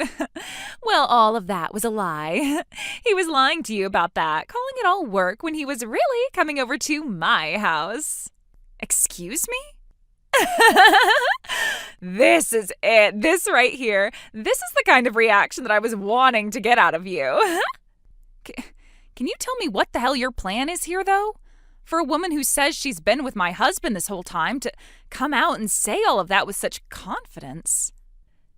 Speaker 1: Well, all of that was a lie. He was lying to you about that, calling it all work when he was really coming over to my house. Excuse me? This is it. This right here. This is the kind of reaction that I was wanting to get out of you. Can you tell me what the hell your plan is here, though? For a woman who says she's been with my husband this whole time to come out and say all of that with such confidence.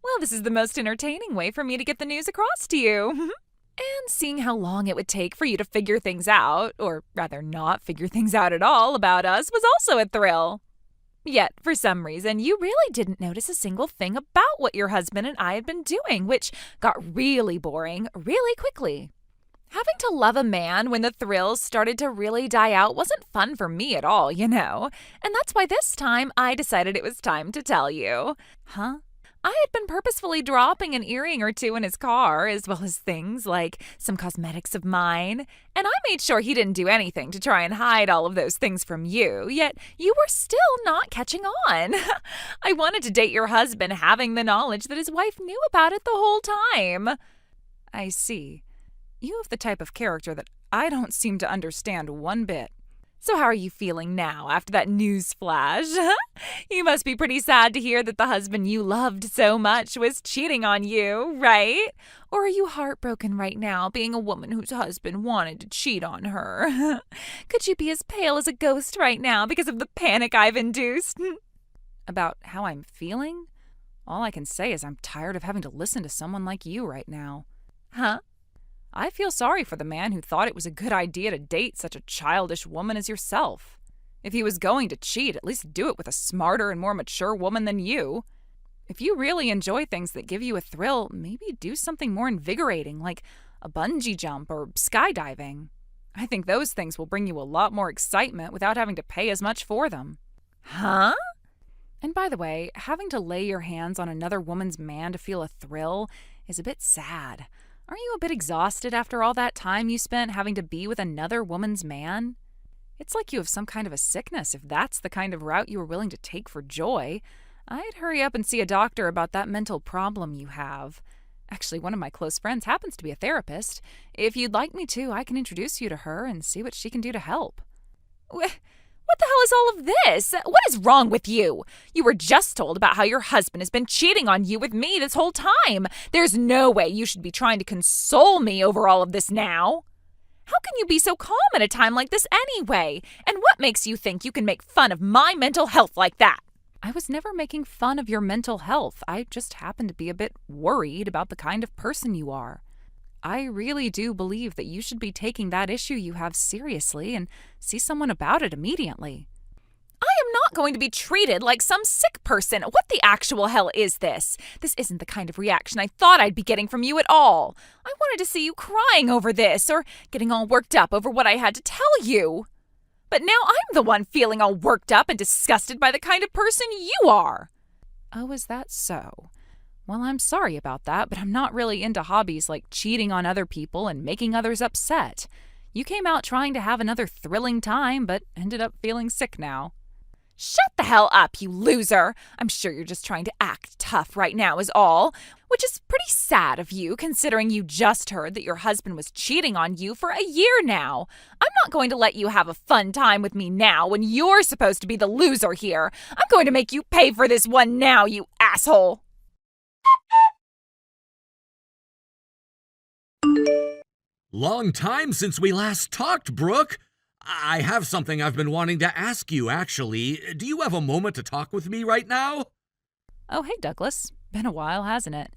Speaker 1: Well, this is the most entertaining way for me to get the news across to you. And seeing how long it would take for you to figure things out, or rather not figure things out at all about us, was also a thrill. Yet, for some reason, you really didn't notice a single thing about what your husband and I had been doing, which got really boring really quickly. Having to love a man when the thrills started to really die out wasn't fun for me at all, you know. And that's why this time I decided it was time to tell you. I had been purposefully dropping an earring or two in his car, as well as things like some cosmetics of mine, and I made sure he didn't do anything to try and hide all of those things from you, yet you were still not catching on. I wanted to date your husband having the knowledge that his wife knew about it the whole time. I see. You have the type of character that I don't seem to understand one bit. So how are you feeling now after that news flash? You must be pretty sad to hear that the husband you loved so much was cheating on you, right? Or are you heartbroken right now being a woman whose husband wanted to cheat on her? Could you be as pale as a ghost right now because of the panic I've induced? About how I'm feeling? All I can say is I'm tired of having to listen to someone like you right now. I feel sorry for the man who thought it was a good idea to date such a childish woman as yourself. If he was going to cheat, at least do it with a smarter and more mature woman than you. If you really enjoy things that give you a thrill, maybe do something more invigorating, like a bungee jump or skydiving. I think those things will bring you a lot more excitement without having to pay as much for them. And by the way, having to lay your hands on another woman's man to feel a thrill is a bit sad. Aren't you a bit exhausted after all that time you spent having to be with another woman's man? It's like you have some kind of a sickness if that's the kind of route you were willing to take for joy. I'd hurry up and see a doctor about that mental problem you have. Actually, one of my close friends happens to be a therapist. If you'd like me to, I can introduce you to her and see what she can do to help. What the hell is all of this? What is wrong with you? You were just told about how your husband has been cheating on you with me this whole time. There's no way you should be trying to console me over all of this now. How can you be so calm at a time like this anyway? And what makes you think you can make fun of my mental health like that? I was never making fun of your mental health. I just happen to be a bit worried about the kind of person you are. I really do believe that you should be taking that issue you have seriously and see someone about it immediately. I am not going to be treated like some sick person. What the actual hell is this? This isn't the kind of reaction I thought I'd be getting from you at all. I wanted to see you crying over this or getting all worked up over what I had to tell you. But now I'm the one feeling all worked up and disgusted by the kind of person you are. Oh, is that so? Well, I'm sorry about that, but I'm not really into hobbies like cheating on other people and making others upset. You came out trying to have another thrilling time, but ended up feeling sick now. Shut the hell up, you loser! I'm sure you're just trying to act tough right now is all, which is pretty sad of you considering you just heard that your husband was cheating on you for a year now. I'm not going to let you have a fun time with me now when you're supposed to be the loser here. I'm going to make you pay for this one now, you asshole!
Speaker 2: Long time since we last talked, Brooke. I have something I've been wanting to ask you, actually. Do you have a moment to talk with me right now?
Speaker 1: Oh, hey, Douglas. Been a while, hasn't it?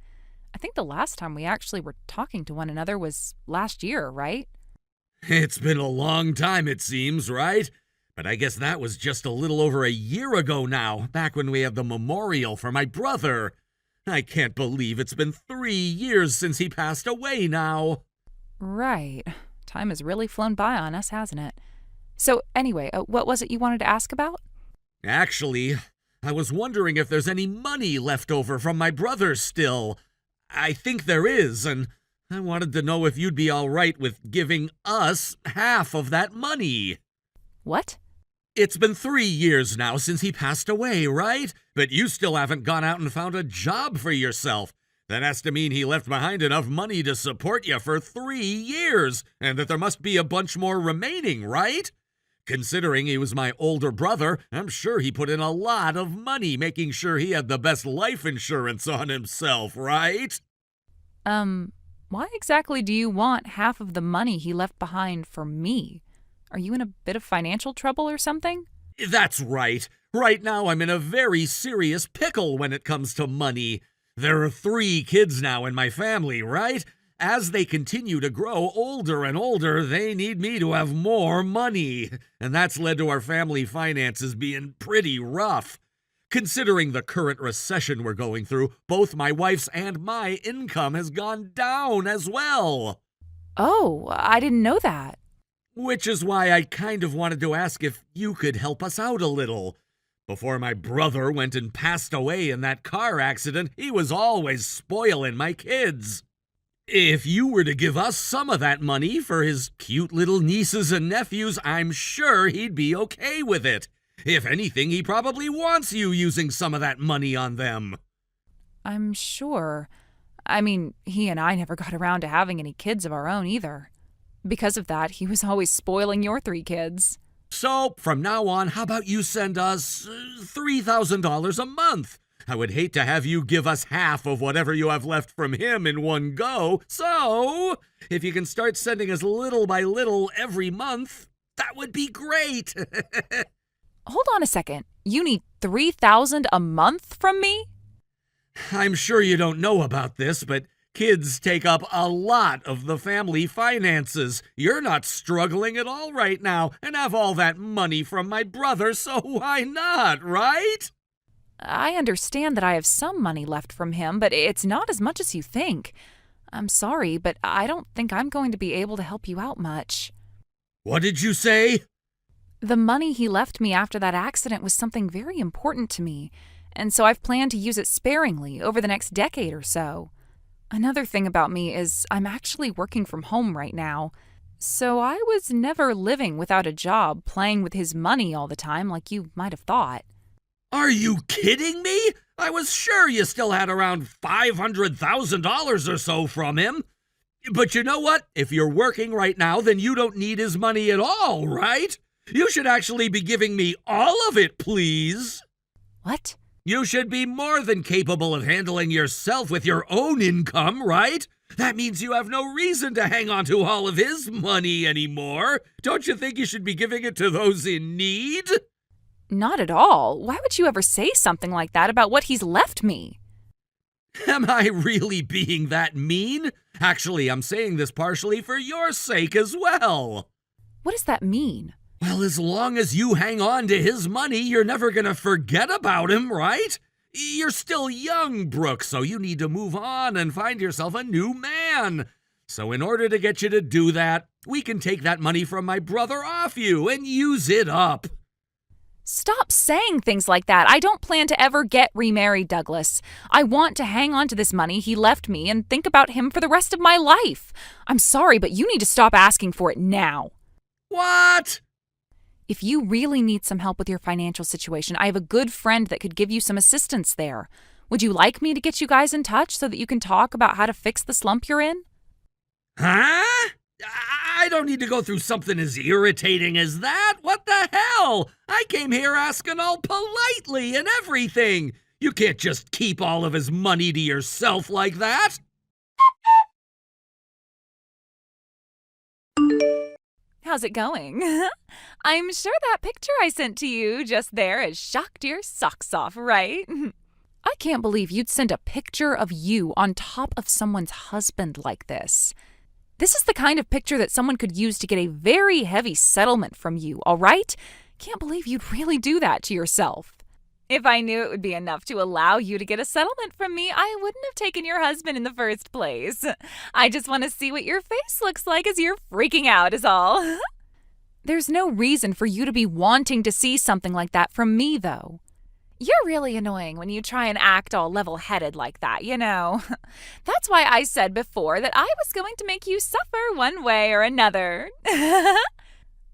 Speaker 1: I think the last time we actually were talking to one another was last year, right?
Speaker 2: It's been a long time, it seems, right? But I guess that was just a little over a year ago now, back when we had the memorial for my brother. I can't believe it's been 3 years since he passed away now.
Speaker 1: Right. Time has really flown by on us, hasn't it? So anyway, what was it you wanted to ask about?
Speaker 2: Actually, I was wondering if there's any money left over from my brother still. I think there is, and I wanted to know if you'd be all right with giving us half of that money.
Speaker 1: What?
Speaker 2: It's been 3 years now since he passed away, right? But you still haven't gone out and found a job for yourself. That has to mean he left behind enough money to support you for 3 years, and that there must be a bunch more remaining, right? Considering he was my older brother, I'm sure he put in a lot of money making sure he had the best life insurance on himself, right?
Speaker 1: Why exactly do you want half of the money he left behind for me? Are you in a bit of financial trouble or something?
Speaker 2: That's right. Right now I'm in a very serious pickle when it comes to money. There are 3 kids now in my family, right? As they continue to grow older and older, they need me to have more money. And that's led to our family finances being pretty rough. Considering the current recession we're going through, both my wife's and my income has gone down as well.
Speaker 1: Oh, I didn't know that.
Speaker 2: Which is why I kind of wanted to ask if you could help us out a little. Before my brother went and passed away in that car accident, he was always spoiling my kids. If you were to give us some of that money for his cute little nieces and nephews, I'm sure he'd be okay with it. If anything, he probably wants you using some of that money on them.
Speaker 1: I'm sure. I mean, he and I never got around to having any kids of our own either. Because of that, he was always spoiling your 3 kids.
Speaker 2: So, from now on, how about you send us $3,000 a month? I would hate to have you give us half of whatever you have left from him in one go. So, if you can start sending us little by little every month, that would be great.
Speaker 1: Hold on a second. You need $3,000 a month from me?
Speaker 2: I'm sure you don't know about this, but kids take up a lot of the family finances. You're not struggling at all right now and have all that money from my brother, so why not, right?
Speaker 1: I understand that I have some money left from him, but it's not as much as you think. I'm sorry, but I don't think I'm going to be able to help you out much.
Speaker 2: What did you say?
Speaker 1: The money he left me after that accident was something very important to me. and so I've planned to use it sparingly over the next decade or so. Another thing about me is I'm actually working from home right now, so I was never living without a job playing with his money all the time like you might have thought.
Speaker 2: Are you kidding me? I was sure you still had around $500,000 or so from him. But you know what? If you're working right now, then you don't need his money at all, right? You should actually be giving me all of it, please.
Speaker 1: What?
Speaker 2: You should be more than capable of handling yourself with your own income, right? That means you have no reason to hang on to all of his money anymore. Don't you think you should be giving it to those in need?
Speaker 1: Not at all. Why would you ever say something like that about what he's left me?
Speaker 2: Am I really being that mean? Actually, I'm saying this partially for your sake as well.
Speaker 1: What does that mean?
Speaker 2: Well, as long as you hang on to his money, you're never gonna forget about him, right? You're still young, Brooke, so you need to move on and find yourself a new man. So in order to get you to do that, we can take that money from my brother off you and use it up.
Speaker 1: Stop saying things like that. I don't plan to ever get remarried, Douglas. I want to hang on to this money he left me and think about him for the rest of my life. I'm sorry, but you need to stop asking for it now.
Speaker 2: What?
Speaker 1: If you really need some help with your financial situation, I have a good friend that could give you some assistance there. Would you like me to get you guys in touch so that you can talk about how to fix the slump you're in?
Speaker 2: Huh? I don't need to go through something as irritating as that. What the hell? I came here asking all politely and everything. You can't just keep all of his money to yourself like that.
Speaker 1: How's it going? I'm sure that picture I sent to you just there has shocked your socks off, right? I can't believe you'd send a picture of you on top of someone's husband like this. This is the kind of picture that someone could use to get a very heavy settlement from you, all right? Can't believe you'd really do that to yourself. If I knew it would be enough to allow you to get a settlement from me, I wouldn't have taken your husband in the first place. I just want to see what your face looks like as you're freaking out is all. There's no reason for you to be wanting to see something like that from me, though. You're really annoying when you try and act all level-headed like that, you know. That's why I said before that I was going to make you suffer one way or another.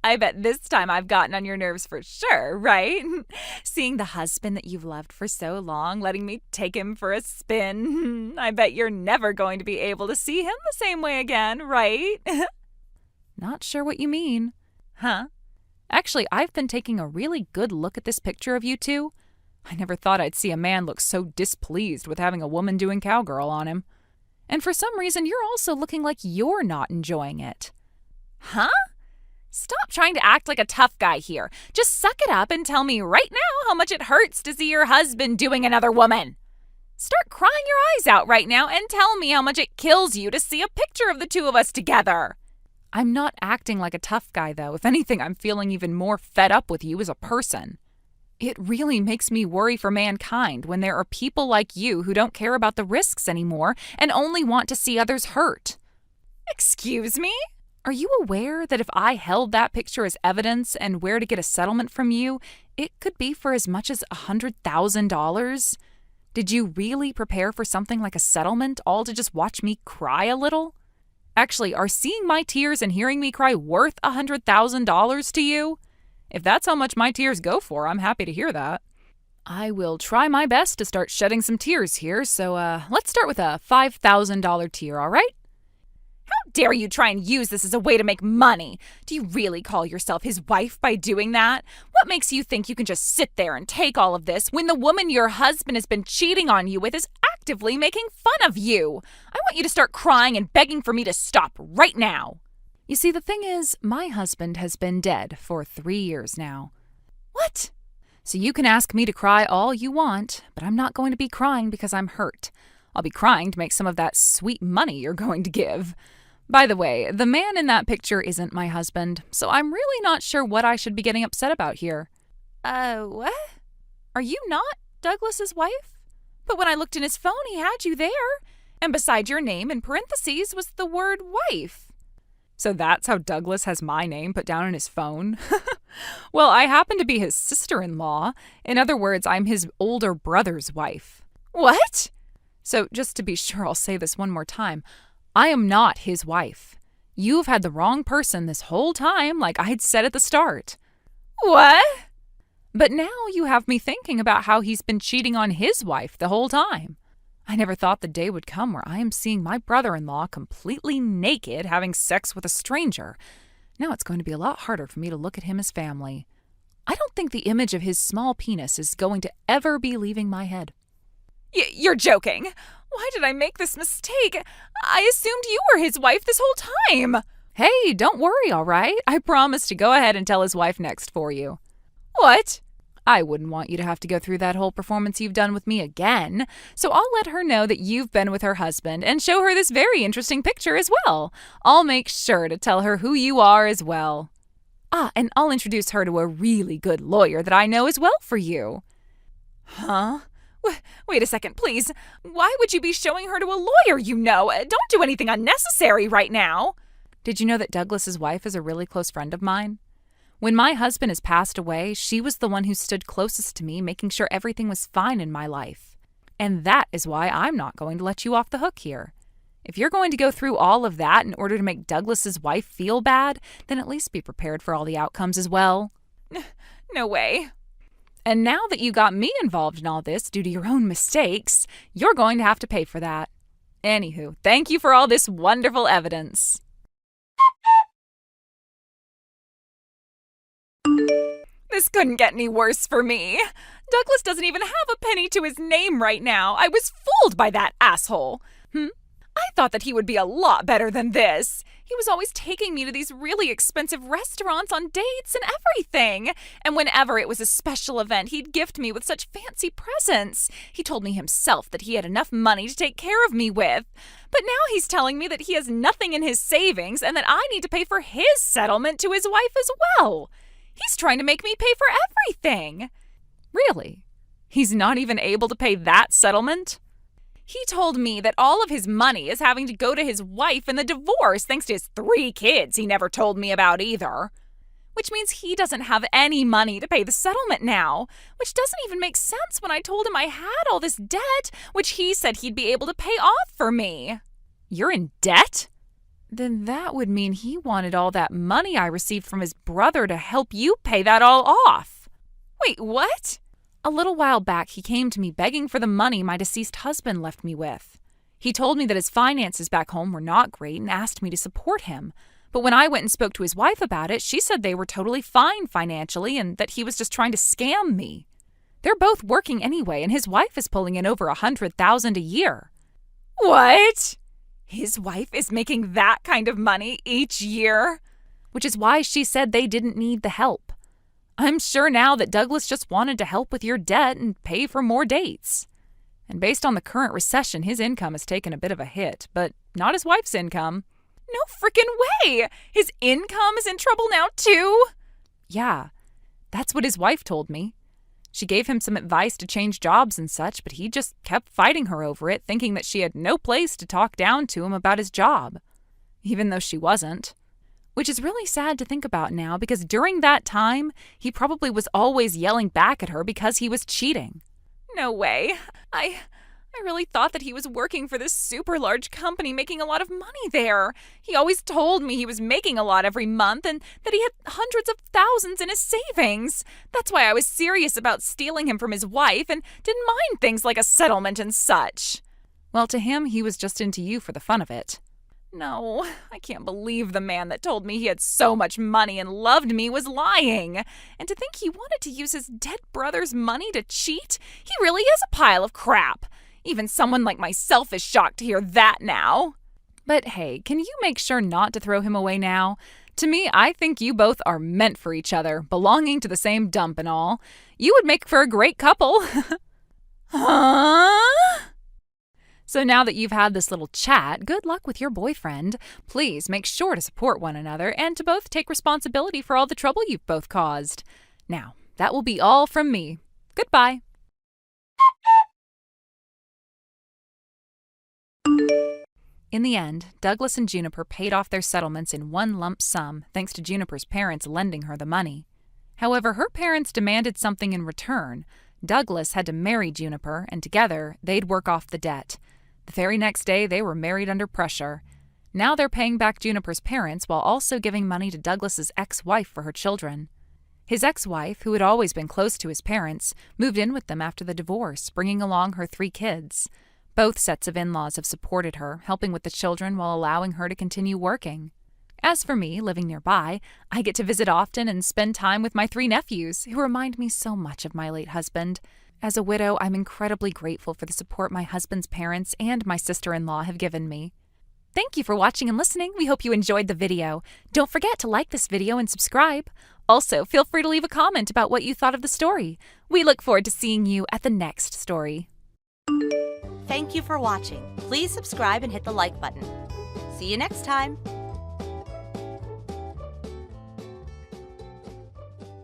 Speaker 1: I bet this time I've gotten on your nerves for sure, right? Seeing the husband that you've loved for so long, letting me take him for a spin. I bet you're never going to be able to see him the same way again, right? Not sure what you mean. Huh? Actually, I've been taking a really good look at this picture of you two. I never thought I'd see a man look so displeased with having a woman doing cowgirl on him. And for some reason, you're also looking like you're not enjoying it. Huh? Stop trying to act like a tough guy here. Just suck it up and tell me right now how much it hurts to see your husband doing another woman. Start crying your eyes out right now and tell me how much it kills you to see a picture of the two of us together. I'm not acting like a tough guy, though. If anything, I'm feeling even more fed up with you as a person. It really makes me worry for mankind when there are people like you who don't care about the risks anymore and only want to see others hurt. Excuse me? Are you aware that if I held that picture as evidence and were to get a settlement from you, it could be for as much as $100,000? Did you really prepare for something like a settlement, all to just watch me cry a little? Actually, are seeing my tears and hearing me cry worth $100,000 to you? If that's how much my tears go for, I'm happy to hear that. I will try my best to start shedding some tears here, so let's start with a $5,000 tear, all right? How dare you try and use this as a way to make money? Do you really call yourself his wife by doing that? What makes you think you can just sit there and take all of this when the woman your husband has been cheating on you with is actively making fun of you? I want you to start crying and begging for me to stop right now. You see, the thing is, my husband has been dead for 3 years now. What? So you can ask me to cry all you want, but I'm not going to be crying because I'm hurt. I'll be crying to make some of that sweet money you're going to give. By the way, the man in that picture isn't my husband, so I'm really not sure what I should be getting upset about here. What? Are you not Douglas's wife? But when I looked in his phone, he had you there. And beside your name in parentheses was the word wife. So that's how Douglas has my name put down in his phone? Well, I happen to be his sister-in-law. In other words, I'm his older brother's wife. What? So, just to be sure, I'll say this one more time. I am not his wife. You've had the wrong person this whole time, like I'd said at the start. What? But now you have me thinking about how he's been cheating on his wife the whole time. I never thought the day would come where I am seeing my brother-in-law completely naked having sex with a stranger. Now it's going to be a lot harder for me to look at him as family. I don't think the image of his small penis is going to ever be leaving my head. You're joking. Why did I make this mistake? I assumed you were his wife this whole time. Hey, don't worry, all right? I promise to go ahead and tell his wife next for you. What? I wouldn't want you to have to go through that whole performance you've done with me again, so I'll let her know that you've been with her husband and show her this very interesting picture as well. I'll make sure to tell her who you are as well. And I'll introduce her to a really good lawyer that I know as well for you. Huh? Wait a second, please. Why would you be showing her to a lawyer you know? Don't do anything unnecessary right now. Did you know that Douglas's wife is a really close friend of mine? When my husband has passed away, she was the one who stood closest to me, making sure everything was fine in my life. And that is why I'm not going to let you off the hook here. If you're going to go through all of that in order to make Douglas's wife feel bad, then at least be prepared for all the outcomes as well. No way. And now that you got me involved in all this due to your own mistakes, you're going to have to pay for that. Anywho, thank you for all this wonderful evidence. This couldn't get any worse for me. Douglas doesn't even have a penny to his name right now. I was fooled by that asshole. I thought that he would be a lot better than this. He was always taking me to these really expensive restaurants on dates and everything. And whenever it was a special event, he'd gift me with such fancy presents. He told me himself that he had enough money to take care of me with. But now he's telling me that he has nothing in his savings and that I need to pay for his settlement to his wife as well. He's trying to make me pay for everything. Really? He's not even able to pay that settlement? He told me that all of his money is having to go to his wife in the divorce thanks to his 3 kids he never told me about either. Which means he doesn't have any money to pay the settlement now, which doesn't even make sense when I told him I had all this debt, which he said he'd be able to pay off for me. You're in debt? Then that would mean he wanted all that money I received from his brother to help you pay that all off. Wait, what? A little while back, he came to me begging for the money my deceased husband left me with. He told me that his finances back home were not great and asked me to support him. But when I went and spoke to his wife about it, she said they were totally fine financially and that he was just trying to scam me. They're both working anyway, and his wife is pulling in over $100,000 a year. What? His wife is making that kind of money each year? Which is why she said they didn't need the help. I'm sure now that Douglas just wanted to help with your debt and pay for more dates. And based on the current recession, his income has taken a bit of a hit, but not his wife's income. No frickin' way! His income is in trouble now too? Yeah, that's what his wife told me. She gave him some advice to change jobs and such, but he just kept fighting her over it, thinking that she had no place to talk down to him about his job. Even though she wasn't. Which is really sad to think about now, because during that time, he probably was always yelling back at her because he was cheating. No way. I really thought that he was working for this super large company making a lot of money there. He always told me he was making a lot every month and that he had hundreds of thousands in his savings. That's why I was serious about stealing him from his wife and didn't mind things like a settlement and such. Well, to him, he was just into you for the fun of it. No, I can't believe the man that told me he had so much money and loved me was lying. And to think he wanted to use his dead brother's money to cheat? He really is a pile of crap. Even someone like myself is shocked to hear that now. But hey, can you make sure not to throw him away now? To me, I think you both are meant for each other, belonging to the same dump and all. You would make for a great couple. Huh? So now that you've had this little chat, good luck with your boyfriend. Please make sure to support one another and to both take responsibility for all the trouble you've both caused. Now, that will be all from me. Goodbye. In the end, Douglas and Juniper paid off their settlements in one lump sum, thanks to Juniper's parents lending her the money. However, her parents demanded something in return. Douglas had to marry Juniper, and together they'd work off the debt. The very next day, they were married under pressure. Now they're paying back Juniper's parents while also giving money to Douglas's ex-wife for her children. His ex-wife, who had always been close to his parents, moved in with them after the divorce, bringing along her 3 kids. Both sets of in-laws have supported her, helping with the children while allowing her to continue working. As for me, living nearby, I get to visit often and spend time with my 3 nephews, who remind me so much of my late husband. As a widow, I'm incredibly grateful for the support my husband's parents and my sister-in-law have given me. Thank you for watching and listening. We hope you enjoyed the video. Don't forget to like this video and subscribe. Also, feel free to leave a comment about what you thought of the story. We look forward to seeing you at the next story.
Speaker 3: Thank you for watching. Please subscribe and hit the like button. See you next time.